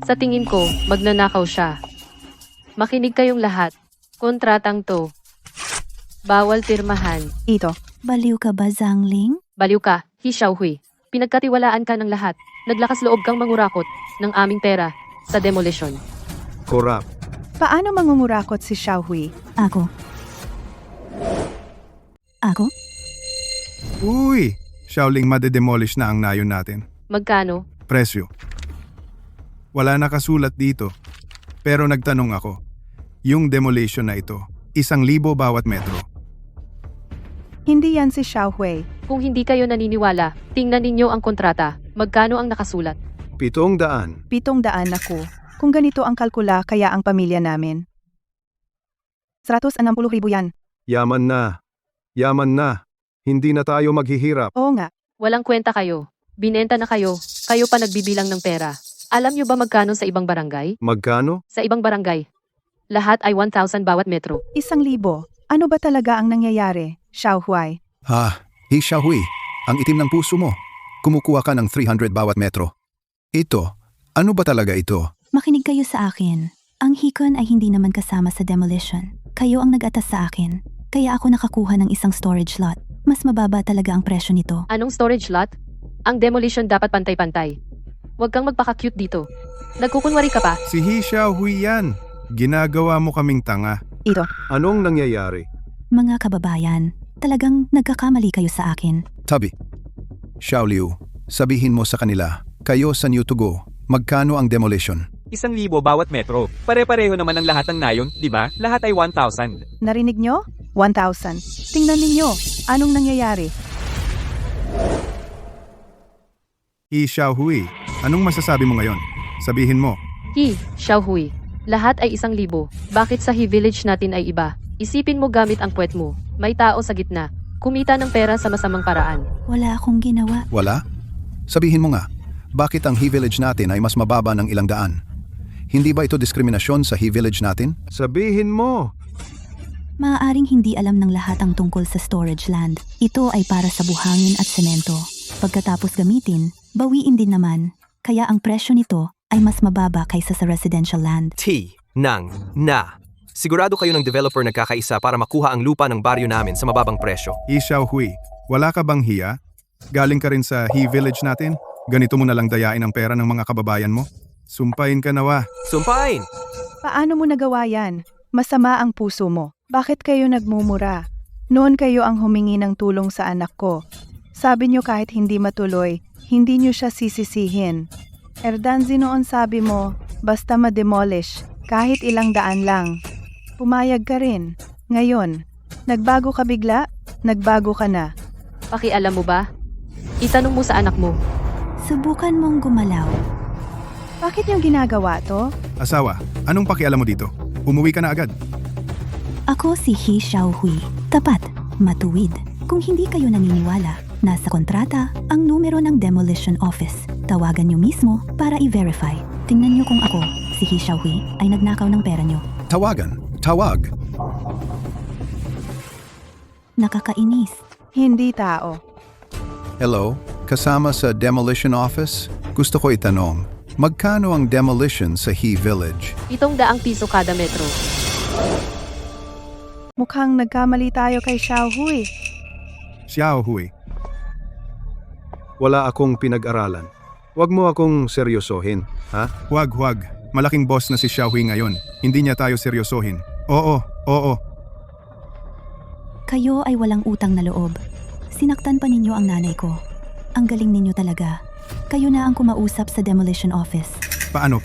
Sa tingin ko, magnanakaw siya. Makinig kayong lahat. Kontratang to. Bawal pirmahan. Ito, Baliw ka ba, Zhangling? Baliw ka, He Xiaohui. Pinagkatiwalaan ka ng lahat. Naglakas loob kang mangurakot ng aming pera sa demolition. Korap. paano mangungurakot si Xiao Hui? Ako? Uy! Shaoling madedemolish na ang nayon natin. Magkano? Presyo. Wala nakasulat dito. Pero nagtanong ako. Yung demolition na ito, 1,000 bawat metro. Hindi yan si Xiao Hui. Kung hindi kayo naniniwala, tingnan ninyo ang kontrata. Magkano ang nakasulat? 700. 700 ako. Kung ganito ang kalkula, kaya ang pamilya namin. 160,000 yan. Yaman na. Yaman na. Hindi na tayo maghihirap. Oo nga. Walang kwenta kayo. Binenta na kayo. Kayo pa nagbibilang ng pera. Alam nyo ba magkano sa ibang barangay? Magkano? Sa ibang barangay. Lahat ay 1,000 bawat metro. 1,000. Ano ba talaga ang nangyayari, Xiao Hui? He Xiaohui, ang itim ng puso mo. Kumukuha ka ng 300 bawat metro. Ito, ano ba talaga ito? Makinig kayo sa akin. Ang hikon ay hindi naman kasama sa demolition. Kayo ang nag-atas sa akin. Kaya ako nakakuha ng isang storage lot. Mas mababa talaga ang presyo nito. Anong storage lot? Ang demolition dapat pantay-pantay. Huwag kang magpaka-cute dito. Nagkukunwari ka pa. Si He Xiaohui yan. Ginagawa mo kaming tanga. Ito. Anong nangyayari? Mga kababayan, talagang nagkakamali kayo sa akin. Tabi. Xiaoliu, sabihin mo sa kanila, kayo sa New to Go, magkano ang demolition? 1,000 bawat metro. Pare-pareho naman ang lahat ng nayon, di ba? Lahat ay 1,000. Narinig nyo? 1,000. Tingnan ninyo. Anong nangyayari? He Xiaohui, anong masasabi mo ngayon? Sabihin mo. He, Xiaohui. Lahat ay 1,000. Bakit sa He Village natin ay iba? Isipin mo gamit ang puwet mo. May tao sa gitna. Kumita ng pera sa masamang paraan. Wala akong ginawa. Wala? Sabihin mo nga, bakit ang He Village natin ay mas mababa ng 100? Hindi ba ito diskriminasyon sa He Village natin? Sabihin mo. Maaaring hindi alam ng lahat ang tungkol sa storage land. Ito ay para sa buhangin at semento. Pagkatapos gamitin, bawiin din naman. Kaya ang presyo nito ay mas mababa kaysa sa residential land. Na. Sigurado kayo ng developer nagkakaisa para makuha ang lupa ng baryo namin sa mababang presyo. He Xiaohui, wala ka bang hiya? Galing ka rin sa He Village natin? Ganito mo na lang dayain ang pera ng mga kababayan mo? Sumpain ka nawa. Sumpain! Paano mo nagawa yan? Masama ang puso mo. Bakit kayo nagmumura? Noon kayo ang humingi ng tulong sa anak ko. Sabi nyo kahit hindi matuloy, hindi nyo siya sisisihin. Erdanzi noon sabi mo, basta ma-demolish, kahit 100 lang. Pumayag ka rin. Ngayon, nagbago ka bigla, nagbago ka na. Pakialam mo ba? Itanong mo sa anak mo. Subukan mong gumalaw. Bakit nyo ginagawa to? Asawa, Anong pakialam mo dito? Umuwi ka na agad. Ako si He Xiaohui. Tapat, matuwid. Kung hindi kayo naniniwala, nasa kontrata ang numero ng Demolition Office. Tawagan niyo mismo para i-verify. Tingnan niyo kung ako, si He Xiaohui, ay nagnakaw ng pera niyo. Tawagan. Tawag. Nakakainis. Hindi tao. Hello? Kasama sa Demolition Office? Gusto ko itanong, magkano ang demolition sa He Village? 700 piso kada metro. Mukhang nagkamali tayo kay Xiaohui. Xiaohui. Wala akong pinag-aralan. Huwag mo akong seryosohin, ha? Huwag. Malaking boss na si Xiaohui ngayon. Hindi niya tayo seryosohin. Oo. Kayo ay walang utang na loob. Sinaktan pa ninyo ang nanay ko. Ang galing ninyo talaga. Kayo na ang kumausap sa Demolition Office. Paano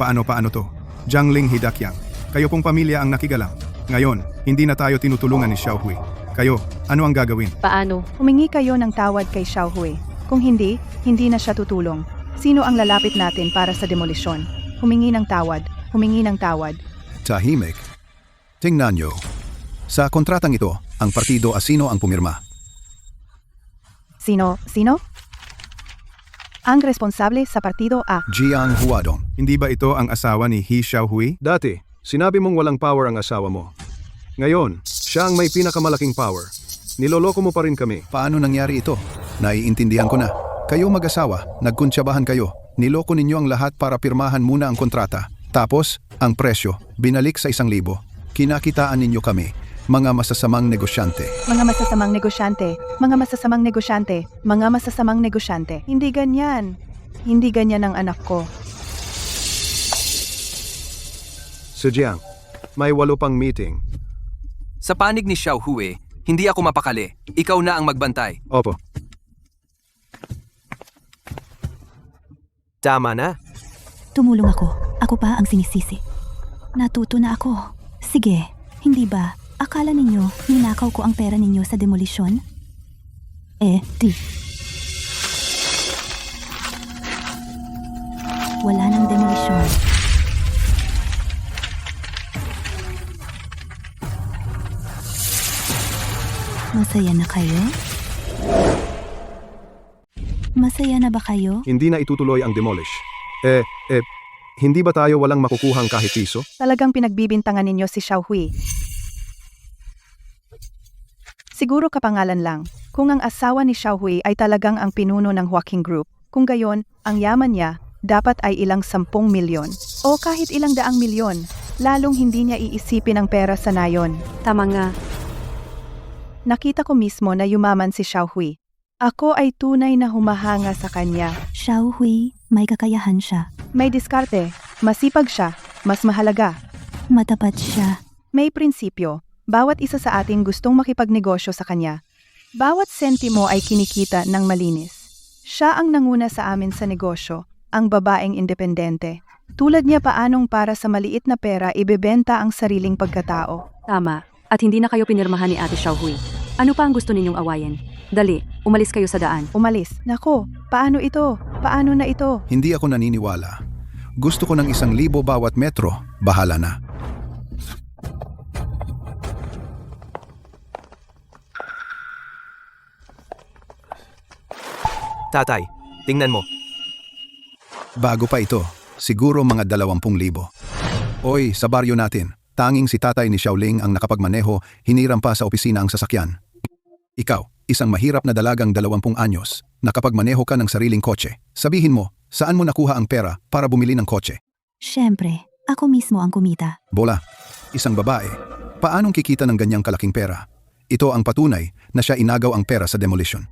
to? Jiangling Hidakyang. Kayo pong pamilya ang nakigalang. Ngayon, hindi na tayo tinutulungan ni Xiaohui. Kayo, ano ang gagawin? Paano? Humingi kayo ng tawad kay Xiaohui. Kung hindi, hindi na siya tutulong. Sino ang lalapit natin para sa demolisyon? Humingi ng tawad. Tahimik. Tingnan nyo. Sa kontratang ito, ang Partido Asino ang pumirma. Sino? Ang responsable sa Partido A. Jiang Huadong. Hindi ba ito ang asawa ni He Xiaohui? Dati, sinabi mong walang power ang asawa mo. Ngayon, siya ang may pinakamalaking power. Niloloko mo pa rin kami. Paano nangyari ito? Naiintindihan ko na. Kayo mag-asawa, nagkuntsabahan kayo. Niloko ninyo ang lahat para pirmahan muna ang kontrata. Tapos, ang presyo, binalik sa 1,000. Kinakitaan ninyo kami, mga masasamang negosyante. Mga masasamang negosyante. Hindi ganyan ang anak ko. Si Jiang, may 8 pang meeting. Sa panig ni Xiaohui, hindi ako mapakali. Ikaw na ang magbantay. Opo. Tama na. Tumulong ako. Ako pa ang sinisisi. Natuto na ako. Sige, hindi ba? Akala ninyo, ninakaw ko ang pera ninyo sa demolisyon? Di. Wala nang demolisyon. Masaya na kayo? Masaya na ba kayo? Hindi na itutuloy ang demolish. Hindi ba tayo walang makukuhang kahit piso? Talagang pinagbibintangan ninyo si Xiaohui. Siguro kapangalan lang. Kung ang asawa ni Xiaohui ay talagang ang pinuno ng Huaking Group, kung gayon, ang yaman niya dapat ay ilang 10 milyon. O kahit ilang 100 milyon, lalong hindi niya iisipin ang pera sa nayon. Tama nga. Nakita ko mismo na yumaman si Xiaohui. Ako ay tunay na humahanga sa kanya. Xiaohui, may kakayahan siya. May diskarte, masipag siya, mas mahalaga. Matapat siya. May prinsipyo, bawat isa sa ating gustong makipagnegosyo sa kanya. Bawat sentimo ay kinikita ng malinis. Siya ang nanguna sa amin sa negosyo, ang babaeng independente. Tulad niya paanong para sa maliit na pera ibebenta ang sariling pagkatao. Tama. At hindi na kayo pinirmahan ni Ate Xiaohui. Ano pa ang gusto ninyong awayin? Dali, umalis kayo sa daan. Umalis. Nako, paano ito? Paano na ito? Hindi ako naniniwala. Gusto ko ng 1,000 bawat metro. Bahala na. Tatay, tingnan mo. Bago pa ito, siguro mga 20,000. Oy, sa baryo natin, tanging si tatay ni Xiaoling ang nakapagmaneho, hiniram pa sa opisina ang sasakyan. Ikaw, isang mahirap na dalagang 20 anyos, nakapagmaneho ka ng sariling kotse. Sabihin mo, saan mo nakuha ang pera para bumili ng kotse? Siyempre, ako mismo ang kumita. Bola, isang babae, paanong kikita ng ganyang kalaking pera? Ito ang patunay na siya inagaw ang pera sa demolition.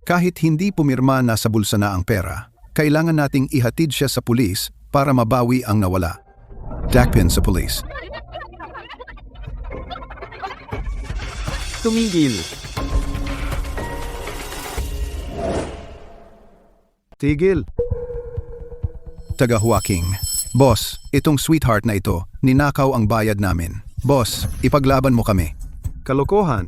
Kahit hindi pumirma na sa bulsa na ang pera, kailangan nating ihatid siya sa pulis para mabawi ang nawala. Dakpin sa pulis. Tumigil. Tigil. Taga Huaking. Boss, itong sweetheart na ito, ninakaw ang bayad namin. Boss, ipaglaban mo kami. Kalokohan.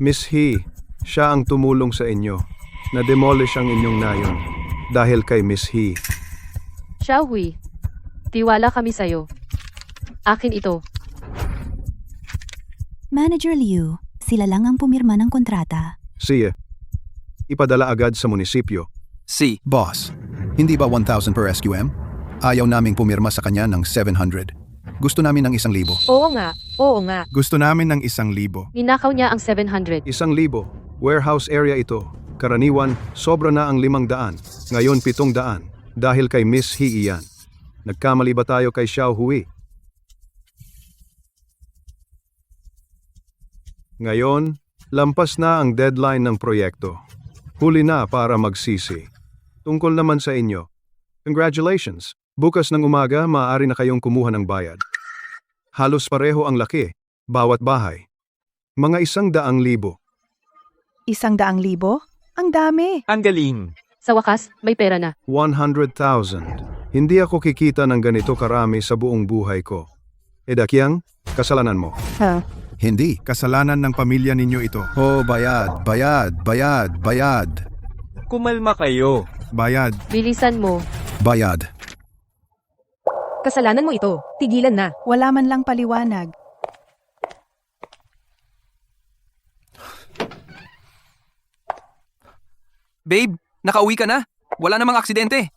Miss He, siya ang tumulong sa inyo. Na-demolish ang inyong nayon. Dahil kay Miss He. Xiaohui, tiwala kami sa'yo. Akin ito. Manager Liu, sila lang ang pumirma ng kontrata. Sige. Ipadala agad sa munisipyo. C. Boss, hindi ba 1,000 per SQM? Ayaw naming pumirma sa kanya ng 700. Gusto namin ng 1,000. Oo nga, oo nga. Gusto namin ng 1,000. Ninakaw niya ang 700. 1,000. Warehouse area ito. Karaniwan, sobra na ang 500. Ngayon 700. Dahil kay Miss He iyan. Nagkamali ba tayo kay Xiao Hui? Ngayon, lampas na ang deadline ng proyekto. Huli na para magsisi. Tungkol naman sa inyo. Congratulations! Bukas ng umaga, maaari na kayong kumuha ng bayad. Halos pareho ang laki, bawat bahay. Mga 100,000. 100,000? Ang dami! Ang galing. Sa wakas, may pera na. 100,000. Hindi ako kikita ng ganito karami sa buong buhay ko. Edakyang, kasalanan mo. Hindi. Kasalanan ng pamilya ninyo ito. Oh, bayad, bayad, bayad, bayad. Kumalma kayo. Bayad. Bilisan mo. Bayad. Kasalanan mo ito. Tigilan na. Wala man lang paliwanag. Babe, nakauwi ka na? Wala namang aksidente.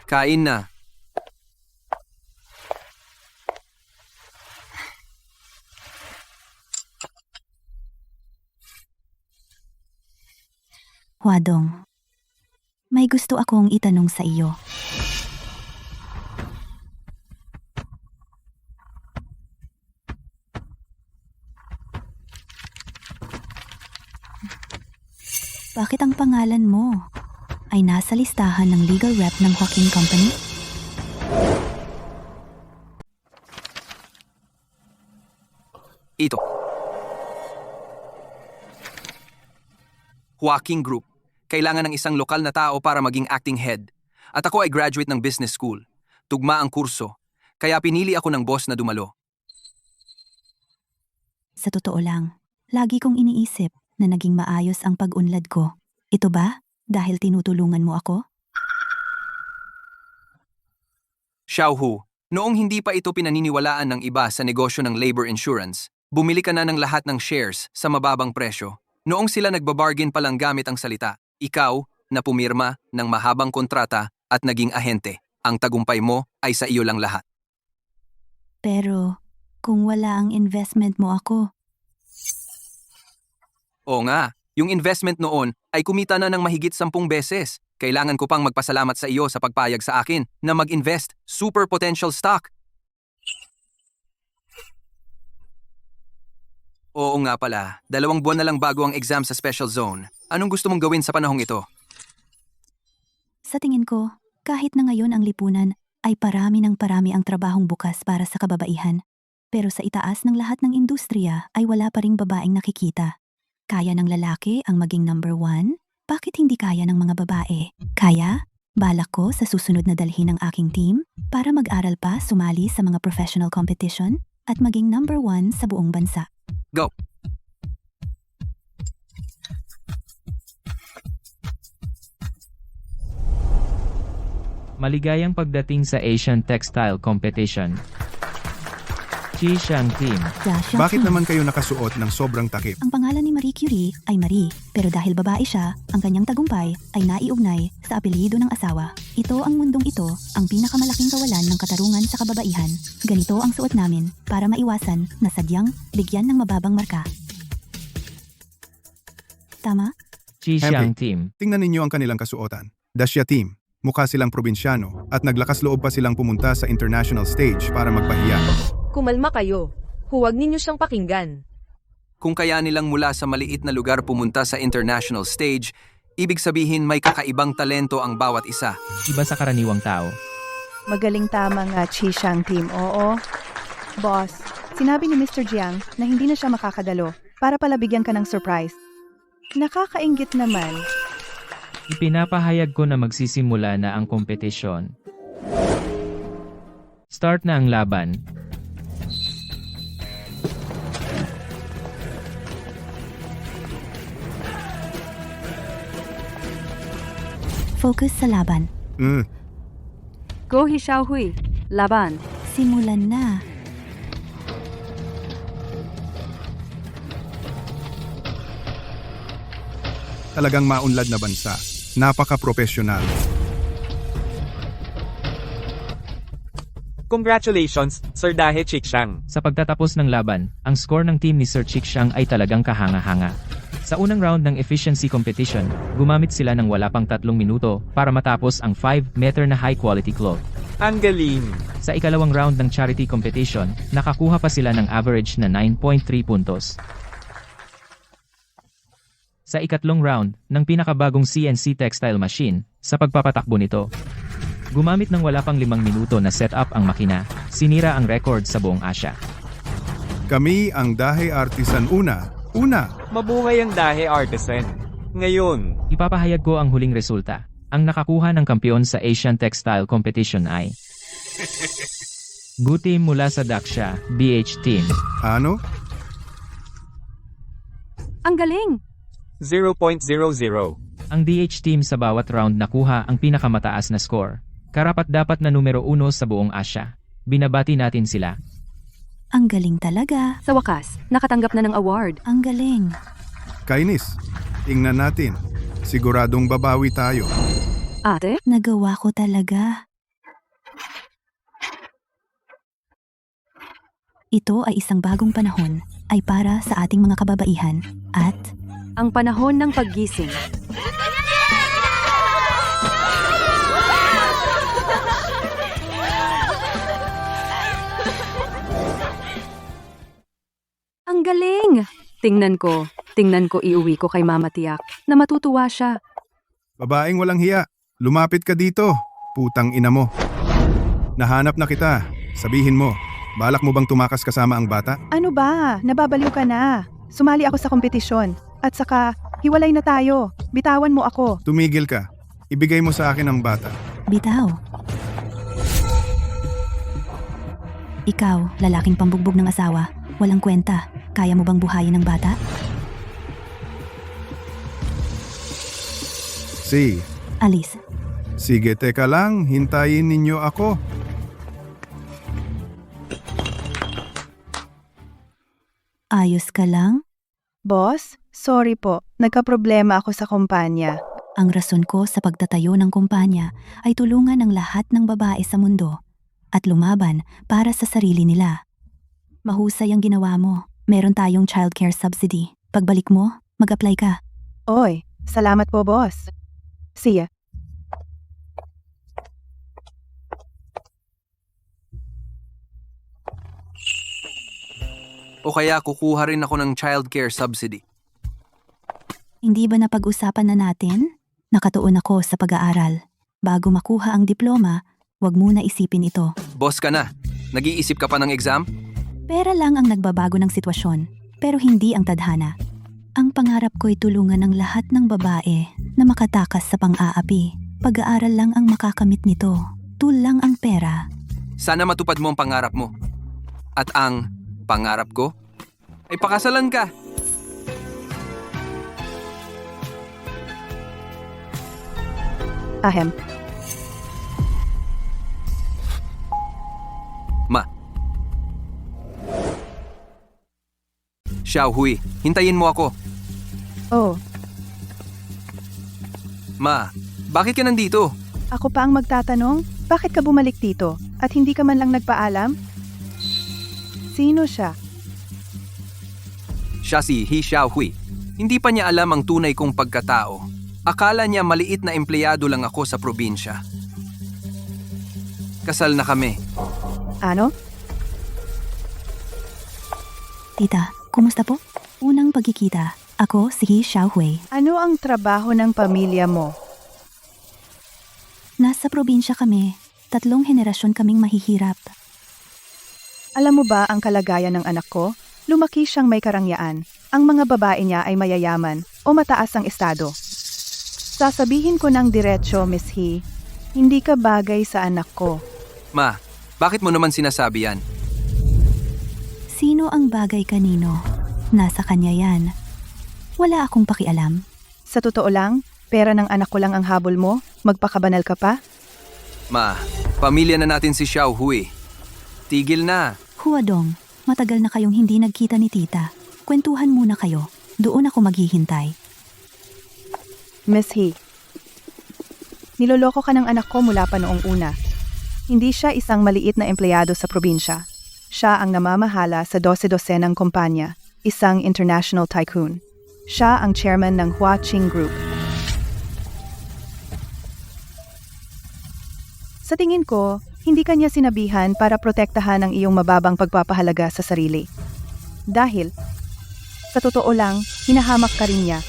Kain na. Huadong, may gusto akong itanong sa iyo. Bakit ang pangalan mo ay nasa listahan ng legal rep ng Hawking Company? Ito. Joaquin Group. Kailangan ng isang lokal na tao para maging acting head. At ako ay graduate ng business school. Tugma ang kurso. Kaya pinili ako ng boss na dumalo. Sa totoo lang, lagi kong iniisip na naging maayos ang pag-unlad ko. Ito ba? Dahil tinutulungan mo ako? Xiaohu, noong hindi pa ito pinaniniwalaan ng iba sa negosyo ng labor insurance, bumili ka na ng lahat ng shares sa mababang presyo. Noong sila nagbabargain pa lang gamit ang salita, ikaw na pumirma ng mahabang kontrata at naging ahente. Ang tagumpay mo ay sa iyo lang lahat. Pero, kung wala ang investment mo ako, Oo nga, yung investment noon ay kumita na ng mahigit 10 beses. Kailangan ko pang magpasalamat sa iyo sa pagpayag sa akin na mag-invest super potential stock. Oo nga pala, 2 buwan na lang bago ang exam sa special zone. Anong gusto mong gawin sa panahong ito? sa tingin ko, kahit na ngayon ang lipunan, ay parami ang trabahong bukas para sa kababaihan. Pero sa itaas ng lahat ng industriya ay wala pa ring babaeng nakikita. Kaya ng lalaki ang maging number 1? Bakit hindi kaya ng mga babae? Kaya, balak ko sa susunod na dalhin ng aking team para mag-aral pa sumali sa mga professional competition at maging number 1 sa buong bansa. Go! Maligayang pagdating sa Asian Textile Competition. Xishang Team. Bakit naman kayo nakasuot ng sobrang takip? Ang pangalan ni Marie Curie ay Marie, pero dahil babae siya, ang kanyang tagumpay ay naiugnay sa apelyido ng asawa. Ito ang mundong ito, ang pinakamalaking kawalan ng katarungan sa kababaihan. Ganito ang suot namin para maiwasan na sadyang bigyan ng mababang marka. Tama? Xishang Team. Tingnan ninyo ang kanilang kasuotan. Dasya Team. Mukha silang probinsyano at naglakas loob pa silang pumunta sa international stage para magpahiya. Kumalma kayo. Huwag ninyo siyang pakinggan. Kung kaya nilang mula sa maliit na lugar pumunta sa international stage, ibig sabihin may kakaibang talento ang bawat isa. Iba sa karaniwang tao. Magaling tama nga, Xishang Team. Oo. Boss, sinabi ni Mr. Jiang na hindi na siya makakadalo para pala bigyan ka ng surprise. Nakakainggit naman. Ipinapahayag ko na magsisimula na ang kompetisyon. Start na ang laban. Focus sa laban. Go He Xiaohui. Laban. Simulan na. Talagang maunlad na bansa. Napaka-professional. Congratulations, Sir Dahe Chiksang. Sa pagtatapos ng laban, ang score ng team ni Sir Chiksang ay talagang kahanga-hanga. Sa unang round ng efficiency competition, gumamit sila ng wala pang 3 minuto para matapos ang 5-meter na high-quality cloth. Ang galing. Sa ikalawang round ng charity competition, nakakuha pa sila ng average na 9.3 puntos. Sa ikatlong round ng pinakabagong CNC textile machine, sa pagpapatakbo nito, gumamit ng wala pang 5 minuto na setup ang makina, sinira ang record sa buong Asia. Kami ang Dahe Artisan Una. Mabuhay ang Dahe Artisan. Ngayon, Ipapahayag ko ang huling resulta. Ang nakakuha ng kampiyon sa Asian Textile Competition ay Gu Team mula sa Daksha, BH Team. Ano? Ang galing! 0.00. Ang DH Team sa bawat round nakuha ang pinakamataas na score. Karapat-dapat na numero 1 sa buong Asia. Binabati natin sila. Ang galing talaga. Sa wakas, nakatanggap na ng award. Ang galing. Kainis. Tingnan natin. Siguradong babawi tayo. Ate? Nagawa ko talaga. Ito ay isang bagong panahon, ay para sa ating mga kababaihan, at Ang panahon ng paggising. Ang galing! Tingnan ko iuwi ko kay Mama Tiyak na matutuwa siya. Babaeng walang hiya. Lumapit ka dito. Putang ina mo. Nahanap na kita. Sabihin mo, balak mo bang tumakas kasama ang bata? Ano ba? Nababaliw ka na. Sumali ako sa kompetisyon. At saka, hiwalay na tayo. Bitawan mo ako. Tumigil ka. Ibigay mo sa akin ang bata. bitaw. Ikaw, lalaking pambugbog ng asawa, walang kwenta. Kaya mo bang buhayin ng bata? Alis. Sige, teka lang. Hintayin ninyo ako. Ayos ka lang? Boss, sorry po. Nagkaproblema ako sa kumpanya. Ang rason ko sa pagtatayo ng kumpanya ay tulungan ang lahat ng babae sa mundo at lumaban para sa sarili nila. Mahusay ang ginawa mo. Meron tayong childcare subsidy. Pagbalik mo, mag-apply ka. Oy, salamat po, boss. See ya. O kaya kukuha rin ako ng childcare subsidy. Hindi ba napag-usapan na natin? Nakatuon ako sa pag-aaral. Bago makuha ang diploma, wag muna isipin ito. Boss ka na. Nag-iisip ka pa ng exam? Pera lang ang nagbabago ng sitwasyon, pero hindi ang tadhana. Ang pangarap ko'y tulungan ang lahat ng babae na makatakas sa pang-aapi. Pag-aaral lang ang makakamit nito. Tool lang ang pera. Sana matupad mo ang pangarap mo. At ang pangarap ko ay pakasalan ka. Ahem. Ma. Xiaohui, hintayin mo ako. Oh, Ma, bakit ka nandito? ako pa ang magtatanong? Bakit ka bumalik dito? At hindi ka man lang nagpaalam? Sino siya? Siya si He Xiaohui. Hindi pa niya alam ang tunay kong pagkatao. Akala niya maliit na empleyado lang ako sa probinsya. Kasal na kami. Ano? Tita, kumusta po? Unang pagkikita, ako si He Xiaohui. Ano ang trabaho ng pamilya mo? Nasa probinsya kami. 3 henerasyon kaming mahihirap. Alam mo ba ang kalagayan ng anak ko? Lumaki siyang may karangyaan. Ang mga babae niya ay mayayaman o mataas ang estado. Sasabihin ko ng diretsyo, Miss He, hindi ka bagay sa anak ko. Ma, bakit mo naman sinasabi yan? Sino ang bagay kanino? Nasa kanya yan. Wala akong pakialam. Sa totoo lang, pera ng anak ko lang ang habol mo? Magpakabanal ka pa? Ma, Pamilya na natin si Xiao Hui. Tigil na. Huadong, matagal na kayong hindi nagkita ni tita. Kwentuhan muna kayo. Doon ako maghihintay. Miss He, niloloko ka ng anak ko mula pa noong una. Hindi siya isang maliit na empleyado sa probinsya. Siya ang namamahala sa 12-dosenang kumpanya, isang international tycoon. Siya ang chairman ng Huaqing Group. Sa tingin ko, hindi kanya sinabihan para protektahan ang iyong mababang pagpapahalaga sa sarili. Dahil, sa totoo lang, hinahamak ka rin niya.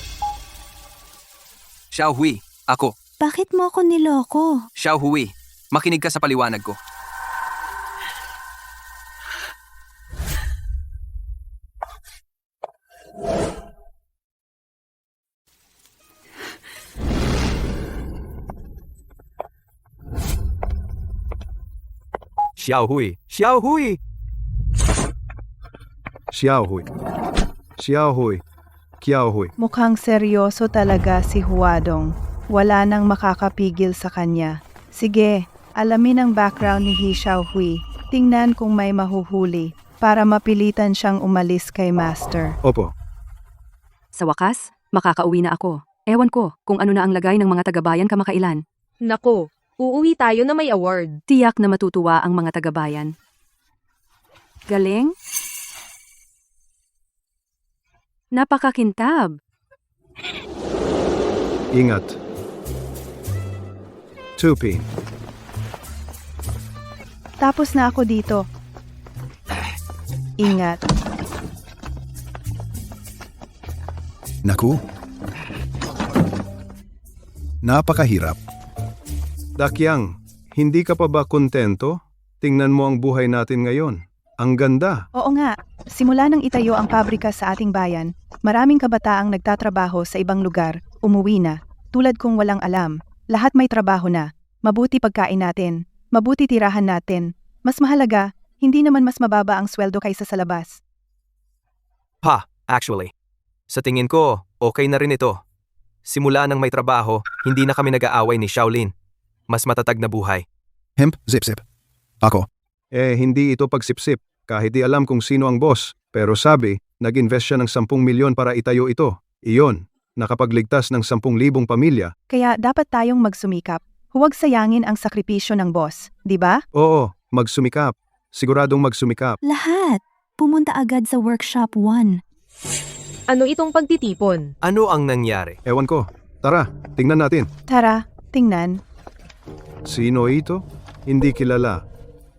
Xiao Hui, ako. Bakit mo ako niloko? Xiao Hui, makinig ka sa paliwanag ko. Xiao Hui! Xiao Hui! Xiao Hui. Xiao Hui. Kiao Hui. Mukhang seryoso talaga si Huadong. Wala nang makakapigil sa kanya. Sige, alamin ang background ni He Xiaohui. Tingnan kung may mahuhuli para mapilitan siyang umalis kay Master. Opo. Sa wakas, makakauwi na ako. Ewan ko kung ano na ang lagay ng mga tagabayan kamakailan. Nako, uuwi tayo na may award. Tiyak na matutuwa ang mga tagabayan. Galing? Napakakintab. Ingat. Tupi. Tapos na ako dito. Ingat. Naku. Napakahirap. Dakyang, hindi ka pa ba kontento? Tingnan mo ang buhay natin ngayon. Ang ganda. Oo nga, simula nang itayo ang pabrika sa ating bayan, maraming kabataang nagtatrabaho sa ibang lugar, umuwi na, tulad kong walang alam. Lahat may trabaho na. Mabuti pagkain natin. Mabuti tirahan natin. Mas mahalaga, hindi naman mas mababa ang sweldo kaysa sa labas. Ha, actually. Sa tingin ko, okay na rin ito. Simula nang may trabaho, hindi na kami nag-aaway ni Shaolin. Mas matatag na buhay. Hemp, zip-zip. Ako. Hindi ito pagsipsip. Kahit di alam kung sino ang boss. Pero sabi, nag-invest siya ng 10 milyon para itayo ito. Iyon, nakapagligtas ng 10,000 pamilya. Kaya dapat tayong magsumikap. Huwag sayangin ang sakripisyo ng boss, di ba? Oo, magsumikap. Siguradong magsumikap. Lahat. Pumunta agad sa workshop 1. Ano itong pagtitipon? Ano ang nangyari? Ewan ko. Tara, tingnan natin. Tara, tingnan. Sino ito? Hindi kilala.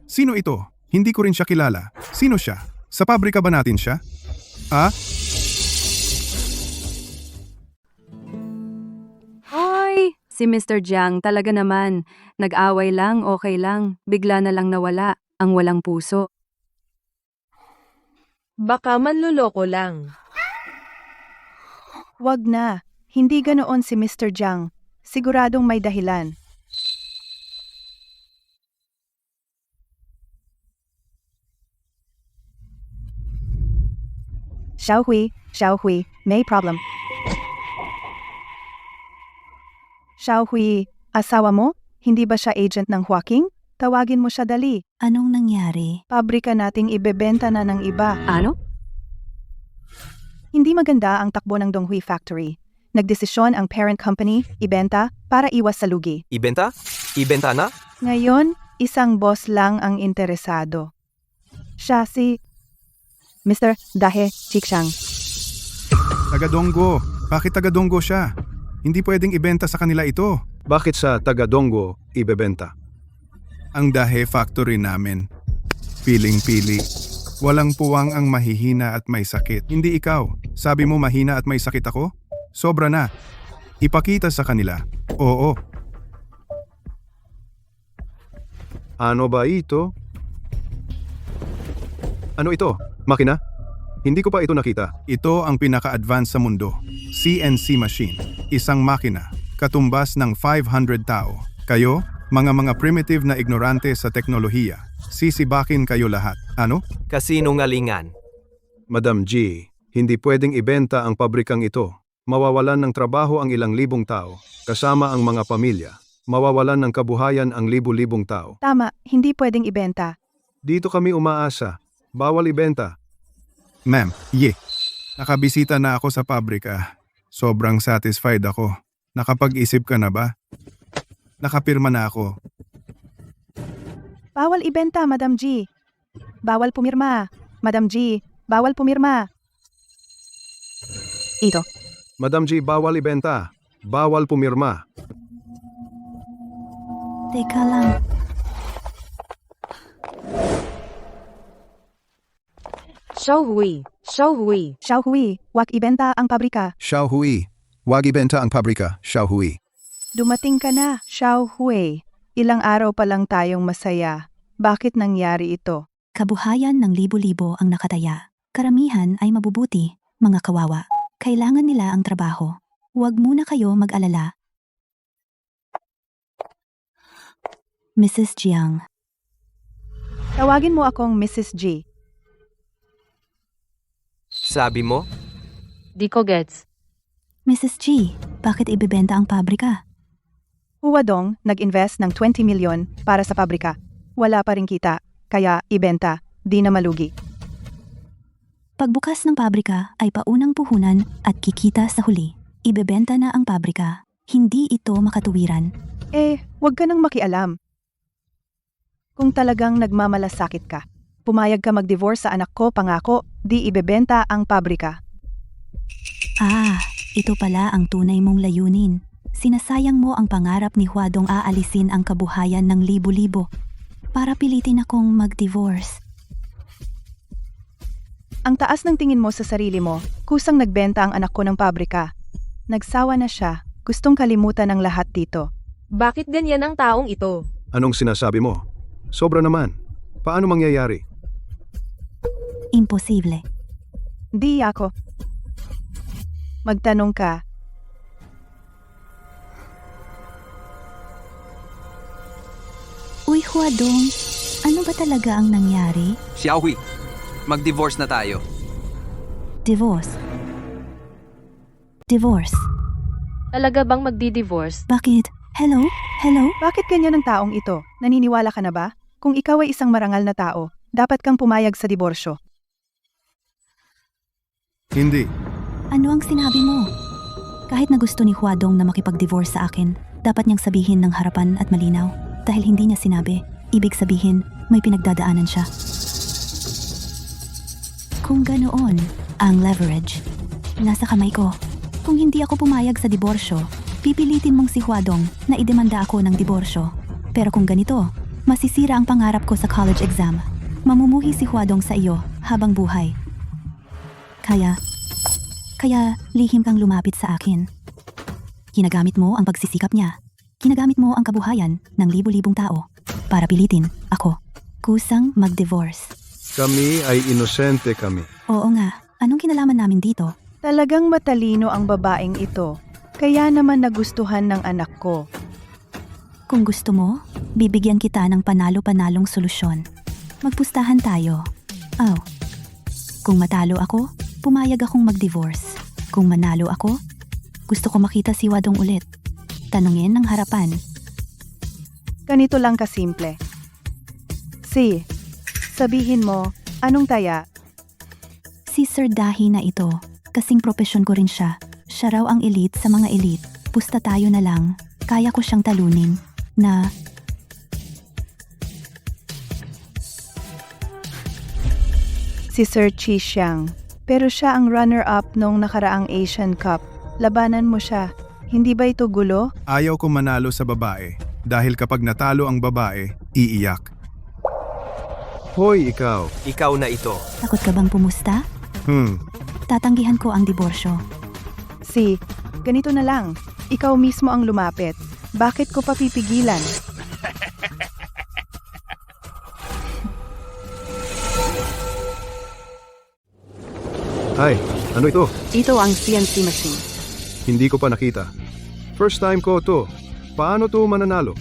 Sino ito? Hindi ko rin siya kilala. Sino siya? Sa pabrika ba natin siya? Ah? Hoy! Si Mr. Jiang talaga naman. Nag-away lang, okay lang. Bigla na lang nawala. Ang walang puso. Baka manloloko lang. Wag na. Hindi ganoon si Mr. Jiang. Siguradong may dahilan. Xiaohui, may problem. Xiaohui, asawa mo? Hindi ba siya agent ng Huaqing? Tawagin mo siya dali. Anong nangyari? Pabrika nating ibebenta na ng iba. Ano? Hindi maganda ang takbo ng Donghui Factory. Nagdesisyon ang parent company, ibenta, para iwas sa lugi. Ibenta? Ibenta na? Ngayon, isang boss lang ang interesado. Siya si Mr. Dahe Chiksang. Taga-Donggo. Bakit taga-Donggo siya? Hindi pwedeng ibenta sa kanila ito. Bakit sa taga-Donggo ibebenta? Ang Dahe Factory namin. Piling-pili. Walang puwang ang mahihina at may sakit. Hindi ikaw. Sabi mo mahina at may sakit ako? Sobra na. Ipakita sa kanila. Oo. Ano ba ito? Ano ito? Makina? Hindi ko pa ito nakita. Ito ang pinaka-advance sa mundo. CNC machine. Isang makina. Katumbas ng 500 tao. Kayo, mga primitive na ignorante sa teknolohiya. Sisibakin kayo lahat. Ano? Kasinungalingan. Madam G, hindi pwedeng ibenta ang pabrikang ito. Mawawalan ng trabaho ang ilang libong tao, kasama ang mga pamilya. mawawalan ng kabuhayan ang libu-libong tao. Tama, hindi pwedeng ibenta. Dito kami umaasa. Bawal ibenta. Ma'am, nakabisita na ako sa pabrika. Sobrang satisfied ako. Nakapag-isip ka na ba? Nakapirma na ako. Bawal ibenta, Madam G. Bawal pumirma. Madam G, bawal pumirma. Ito. Madam G, bawal ibenta. Bawal pumirma. Teka lang. Xiao Hui. Xiao Hui, wag ibenta ang pabrika. Xiao Hui, wag ibenta ang pabrika, Xiao Hui. Dumating ka na, Xiao Hui. Ilang araw pa lang tayong masaya. Bakit nangyari ito? Kabuhayan ng libo-libo ang nakataya. Karamihan ay mabubuti, mga kawawa. Kailangan nila ang trabaho. Huwag muna kayo mag-alala. Mrs. Jiang, Tawagin mo akong Mrs. G. Sabi mo? Di ko gets. Mrs. G, bakit ibebenta ang pabrika? Huwadong nag-invest ng 20 milyon para sa pabrika. Wala pa ring kita, kaya ibenta, di na malugi. Pagbukas ng pabrika ay paunang puhunan at kikita sa huli. Ibebenta na ang pabrika. Hindi ito makatuwiran. Wag ka nang makialam. Kung talagang nagmamalasakit ka, pumayag ka mag-divorce sa anak ko, pangako, di ibebenta ang pabrika. Ito pala ang tunay mong layunin. Sinasayang mo ang pangarap ni Huadong aalisin ang kabuhayan ng libo-libo para pilitin akong mag-divorce. Ang taas ng tingin mo sa sarili mo, kusang nagbenta ang anak ko ng pabrika. Nagsawa na siya, gustong kalimutan ang lahat dito. Bakit ganyan ang taong ito? Anong sinasabi mo? Sobra naman. Paano mangyayari? Imposible. Di ako. Magtanong ka. Uy, Huadong, ano ba talaga ang nangyari? Xiaohui, mag-divorce na tayo. Divorce. Divorce. Talaga bang magdi-divorce? Bakit? Hello? Hello? Bakit ganyan ang taong ito? Naniniwala ka na ba? Kung ikaw ay isang marangal na tao, dapat kang pumayag sa diborsyo. Hindi. Ano ang sinabi mo? Kahit na gusto ni Huadong na makipag-divorce sa akin, dapat niyang sabihin ng harapan at malinaw. Dahil hindi niya sinabi, ibig sabihin, may pinagdadaanan siya. Kung ganoon, ang leverage, nasa kamay ko. Kung hindi ako pumayag sa diborsyo, pipilitin mong si Huadong na idemanda ako ng diborsyo. Pero kung ganito, masisira ang pangarap ko sa college exam. Mamumuhi si Huadong sa iyo habang buhay. Kaya lihim kang lumapit sa akin. Ginagamit mo ang pagsisikap niya. Ginagamit mo ang kabuhayan ng libo-libong tao para pilitin ako. Kusang mag-divorce. Kami ay inosente kami. Oo nga, anong kinalaman namin dito? Talagang matalino ang babaeng ito. Kaya naman nagustuhan ng anak ko. Kung gusto mo, bibigyan kita ng panalo-panalong solusyon. Magpustahan tayo. Kung matalo ako, pumayag akong mag-divorce. Kung manalo ako, gusto ko makita si Huadong ulit. Tanungin ng harapan. Ganito lang kasimple. Sabihin mo, anong taya? Si Sir Dahi na ito, kasing propesyon ko rin siya. Siya raw ang elite sa mga elite. Pusta tayo na lang. Kaya ko siyang talunin. Si Sir Chi Xiang. Pero siya ang runner-up nung nakaraang Asian Cup. Labanan mo siya. Hindi ba ito gulo? Ayaw ko manalo sa babae. Dahil kapag natalo ang babae, iiyak. Hoy, ikaw. Ikaw na ito. Takot ka bang pumusta? Tatanggihan ko ang diborsyo. Ganito na lang. Ikaw mismo ang lumapit. Bakit ko papipigilan? Hi, ano ito? Ito ang CNC machine. Hindi ko pa nakita. First time ko to. Paano to mananalo?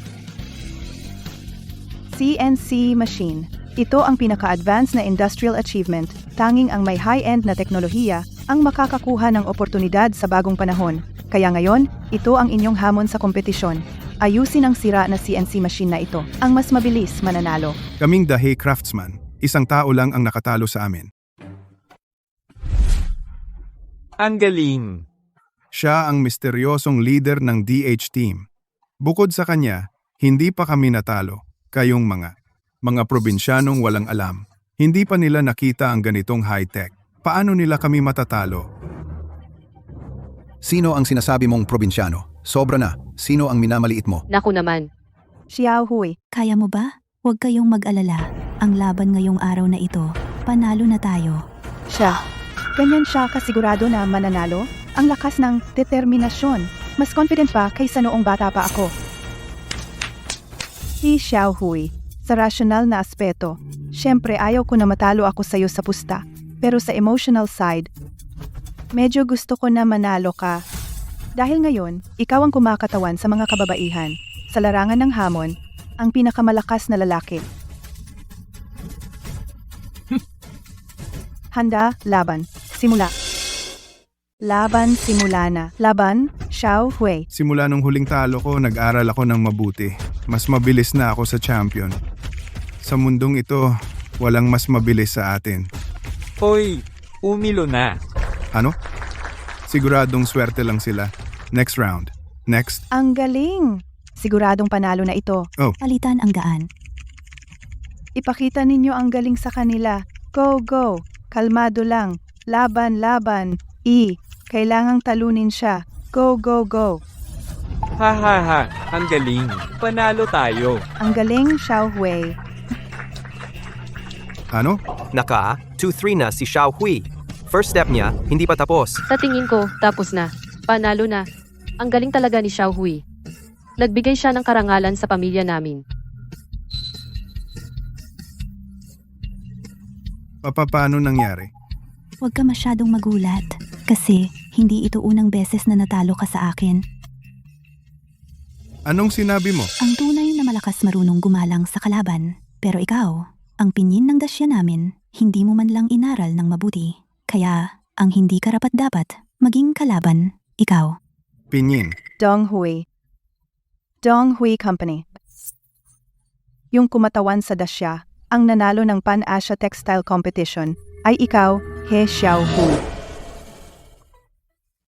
CNC machine. Ito ang pinaka-advanced na industrial achievement. Tanging ang may high-end na teknolohiya ang makakakuha ng oportunidad sa bagong panahon. Kaya ngayon, ito ang inyong hamon sa kompetisyon. Ayusin ang sira na CNC machine na ito. Ang mas mabilis mananalo. Kaming Dahe Craftsman, isang tao lang ang nakatalo sa amin. Ang galing. Siya ang misteryosong leader ng DH team. Bukod sa kanya, hindi pa kami natalo. Kayong mga probinsyanong walang alam. Hindi pa nila nakita ang ganitong high-tech. Paano nila kami matatalo? Sino ang sinasabi mong probinsyano? Sobra na. Sino ang minamaliit mo? Naku naman. Xiao Hui, Kaya mo ba? Huwag kayong mag-alala. Ang laban ngayong araw na ito, panalo na tayo. siya. Ganyan siya kasigurado na mananalo? Ang lakas ng determinasyon. Mas confident pa kaysa noong bata pa ako. Xiao Hui, sa rasyonal na aspeto, syempre ayaw ko na matalo ako sa'yo sa pusta. Pero sa emotional side, medyo gusto ko na manalo ka. Dahil ngayon, ikaw ang kumakatawan sa mga kababaihan, sa larangan ng hamon, ang pinakamalakas na lalaki. Handa, laban, simula. Laban, simula na. Laban, Xiao Hui. Simula nung huling talo ko, nag-aral ako ng mabuti. Mas mabilis na ako sa champion. Sa mundong ito, walang mas mabilis sa atin. Hoy, umilo na. Ano? Siguradong swerte lang sila. Next round. Next. Ang galing! Siguradong panalo na ito. Palitan ang gaan. Ipakita ninyo ang galing sa kanila. Go, go! Kalmado lang. Laban, laban. Kailangang talunin siya. Go, go, go. Ha ha ha, ang galing. Panalo tayo. Ang galing, Xiao Hui. Ano? Naka, 2-3 na si Xiao Hui. First step niya, hindi pa tapos. Sa tingin ko, tapos na. Panalo na. Ang galing talaga ni Xiao Hui. Nagbigay siya ng karangalan sa pamilya namin. Paano nangyari? Huwag ka masyadong magulat. Kasi, hindi ito unang beses na natalo ka sa akin. Anong sinabi mo? Ang tunay na malakas marunong gumalang sa kalaban. Pero ikaw, ang pinyin ng dasya namin, hindi mo man lang inaral ng mabuti. Kaya, ang hindi karapat-dapat, maging kalaban, ikaw. Pinyin. Dong Hui. Dong Hui Company. Yung kumatawan sa dasya, ang nanalo ng Pan-Asia Textile Competition, ay ikaw, He Xiao Hui.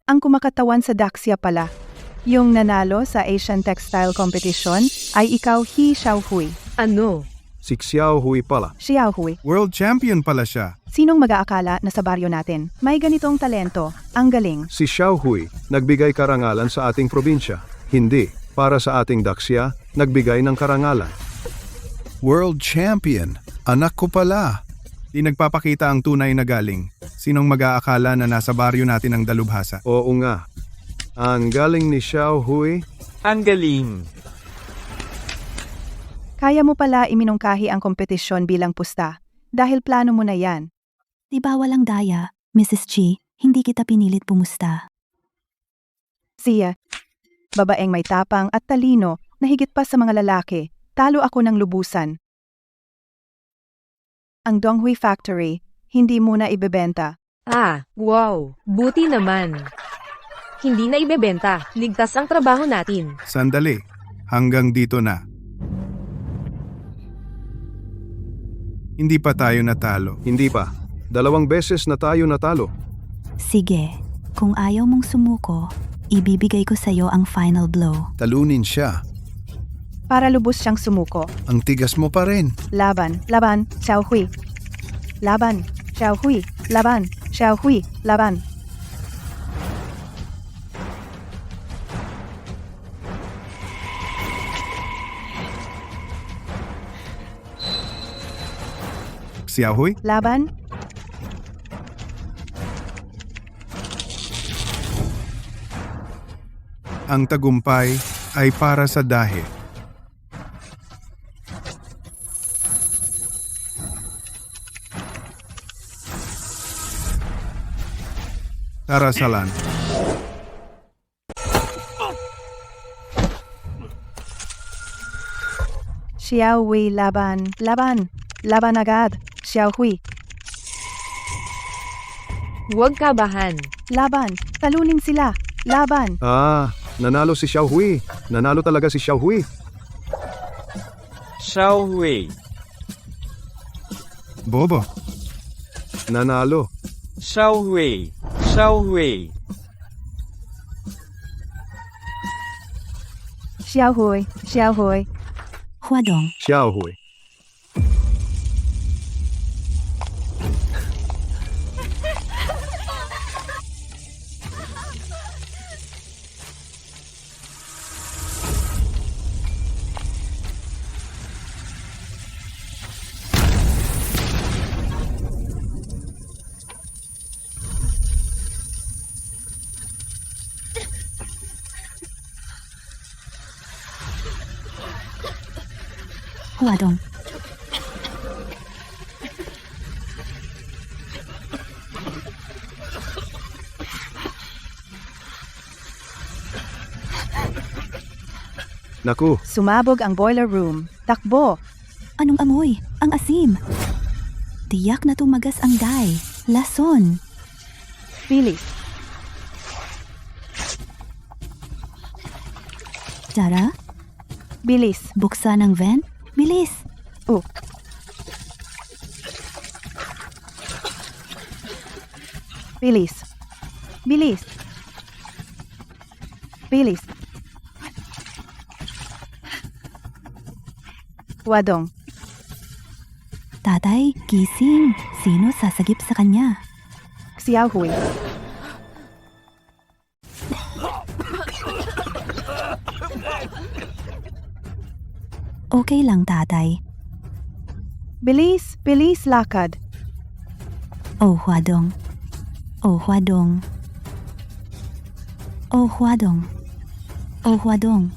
Ang kumakatawan sa Daxia pala, yung nanalo sa Asian Textile Competition, ay ikaw, He Xiao Hui. Ano? Si Xiao Hui pala. Xiao Hui. World champion pala siya. Sinong mag-aakala na sa baryo natin, may ganitong talento, ang galing. Si Xiao Hui, nagbigay karangalan sa ating probinsya. Hindi, para sa ating Daxia, nagbigay ng karangalan. World champion. Anak ko pala. Di nagpapakita ang tunay na galing. Sinong mag-aakala na nasa baryo natin ang dalubhasa? Oo nga. Ang galing ni Xiao Hui. Ang galing. Kaya mo pala iminungkahi ang kompetisyon bilang pusta, dahil plano mo na yan. Di ba walang daya, Mrs. Chi, hindi kita pinilit pumusta. Siya, babaeng may tapang at talino na higit pa sa mga lalaki, talo ako ng lubusan. Ang Donghui Factory, hindi muna ibebenta. Ah, wow. Buti naman. Hindi na ibebenta. Ligtas ang trabaho natin. Sandali. Hanggang dito na. Hindi pa tayo natalo. Hindi pa. 2 beses na tayo natalo. Sige, kung ayaw mong sumuko, ibibigay ko sa'yo ang final blow. Talunin siya. Para lubos siyang sumuko. Ang tigas mo pa rin. Laban, laban, Xiao Hui. Laban, Xiao Hui. Laban, Xiao Hui. Laban. Xiao Hui? Laban. Ang tagumpay ay para sa Dahe. Tarasalan. Xiao Hui laban, laban. Laban agad, Xiao Hui. Huwag kabahan. Laban, talunin sila. Laban. Nanalo si Xiao Hui. Nanalo talaga si Xiao Hui. Xiao Hui. Bobo. Nanalo. Xiao Hui. Xiao Hui. Xiao Hui, Xiao Hui. Huadong. Xiao Hui. Huadong. Naku, Sumabog ang boiler room. Takbo. Anong amoy? Ang asim. Tiyak na tumagas ang dye. Lason. Bilis. Tara, Bilis. buksan ang vent. Bilis. Oh. Bilis. Bilis. Bilis. Huadong. Tatay, gising. Sino sasagip sa kanya? Xiao Hui. Okay lang, tatay. Bilis. Bilis lakad. Oh, Huadong. Oh, Huadong. Oh, Huadong. Oh, Huadong.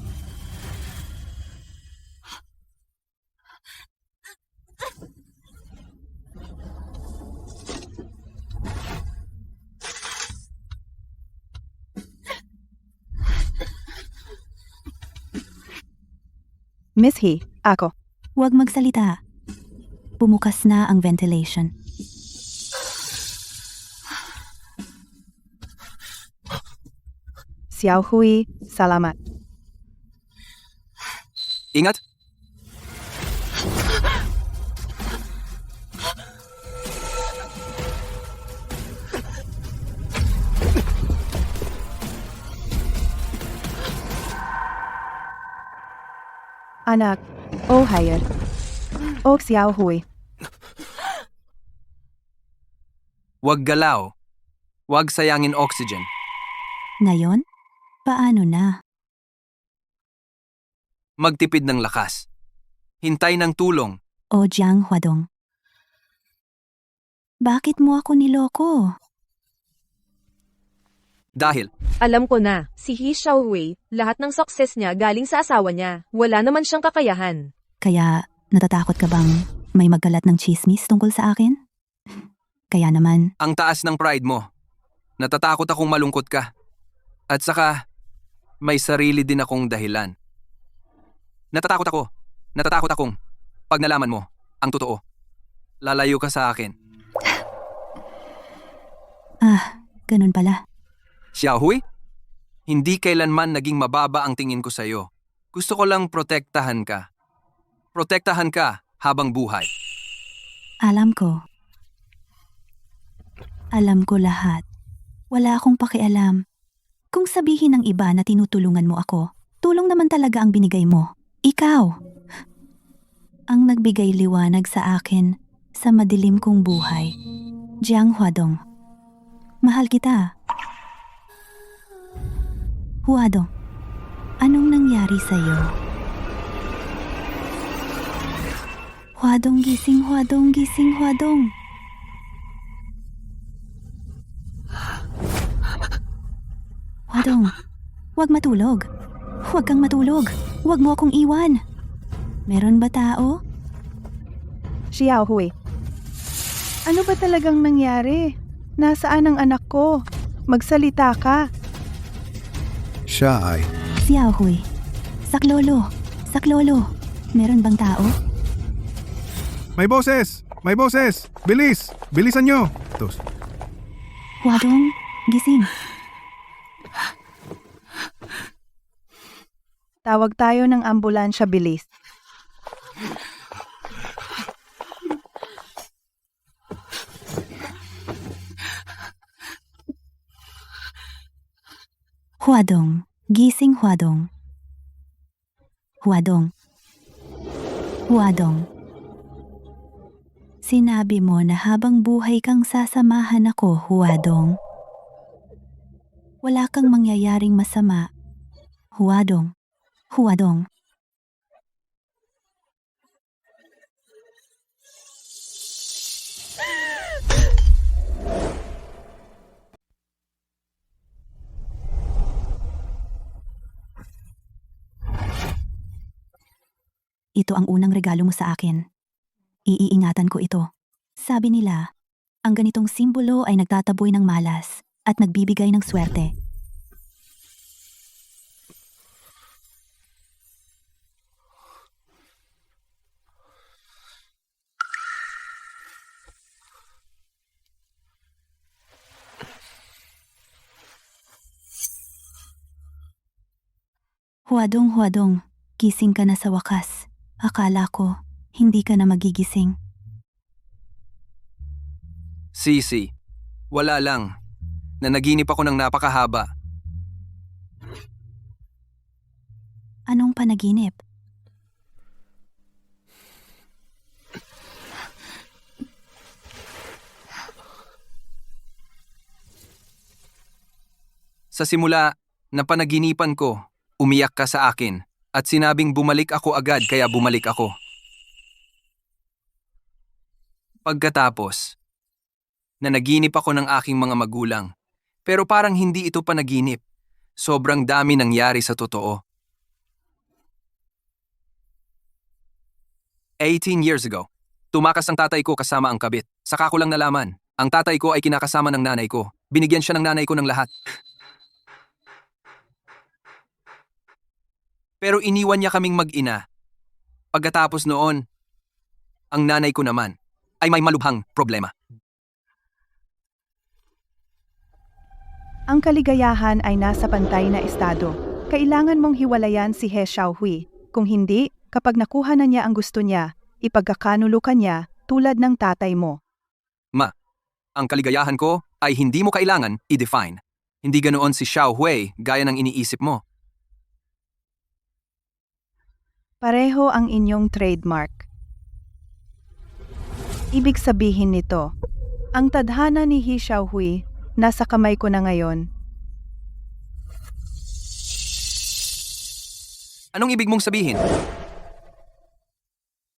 Miss He, ako. Huwag magsalita. Bumukas na ang ventilation. Xiao Hui, salamat. Ingat! Anak. Oh, hayat. Oh, Xiao Hui. Huwag galaw. Huwag sayangin oxygen. Ngayon, paano na? Magtipid ng lakas. Hintay ng tulong. O Jiang Huadong. Bakit mo ako niloko? Dahil, Alam ko na, si He Xiaohui, lahat ng success niya galing sa asawa niya. Wala naman siyang kakayahan. Kaya, natatakot ka bang may magkalat ng chismis tungkol sa akin? Kaya naman, ang taas ng pride mo. Natatakot akong malungkot ka. At saka, may sarili din akong dahilan. Natatakot ako. Natatakot akong, pag nalaman mo, ang totoo. Lalayo ka sa akin. ganun pala. Xiaohui, hindi kailanman naging mababa ang tingin ko sa'yo. Gusto ko lang protektahan ka. Protektahan ka habang buhay. Alam ko. Alam ko lahat. Wala akong pakialam. Kung sabihin ng iba na tinutulungan mo ako, tulong naman talaga ang binigay mo. Ikaw. Ang nagbigay liwanag sa akin sa madilim kong buhay. Jiang Huadong. Mahal kita. Huadong, anong nangyari sa'yo? Huadong gising, Huadong gising, Huadong. Huadong, huwag matulog. Huwag kang matulog. Huwag mo akong iwan. Meron ba tao? Xiao Hui. Ano ba talagang nangyari? Nasaan ang anak ko? Magsalita ka. Siya ay Xiao Hui. Saklolo. Saklolo. Meron bang tao? May boses! May boses! Bilis! Bilisan nyo! Tos. Huadong, gising. Tawag tayo ng ambulansya, bilis. Huadong, gising Huadong. Huadong. Huadong. Sinabi mo na habang buhay kang sasamahan ako, Huadong. Wala kang mangyayaring masama. Huadong. Huadong. Ito ang unang regalo mo sa akin. Iiingatan ko ito. Sabi nila, ang ganitong simbolo ay nagtataboy ng malas at nagbibigay ng swerte. Huadong, Huadong, gising ka na sa wakas. Akala ko, hindi ka na magigising. Sisi, wala lang. Nanaginip ako ng napakahaba. Anong panaginip? Sa simula, napanaginipan ko, umiyak ka sa akin, at sinabing bumalik ako agad kaya bumalik ako. Pagkatapos, nanaginip ako ng aking mga magulang, pero parang hindi ito panaginip. Sobrang dami nangyari sa totoo. 18 years ago, tumakas ang tatay ko kasama ang kabit. Saka ko lang nalaman, ang tatay ko ay kinakasama ng nanay ko. Binigyan siya ng nanay ko ng lahat. Pero iniwan niya kaming mag-ina. Pagkatapos noon, ang nanay ko naman ay may malubhang problema. Ang kaligayahan ay nasa pantay na estado. Kailangan mong hiwalayan si He Xiaohui. Kung hindi, kapag nakuha na niya ang gusto niya, ipagkakanulo ka niya tulad ng tatay mo. Ma, ang kaligayahan ko ay hindi mo kailangan i-define. Hindi ganoon si Xiaohui gaya ng iniisip mo. Pareho ang inyong trademark. Ibig sabihin nito, ang tadhana ni He Xiaohui nasa kamay ko na ngayon. Anong ibig mong sabihin?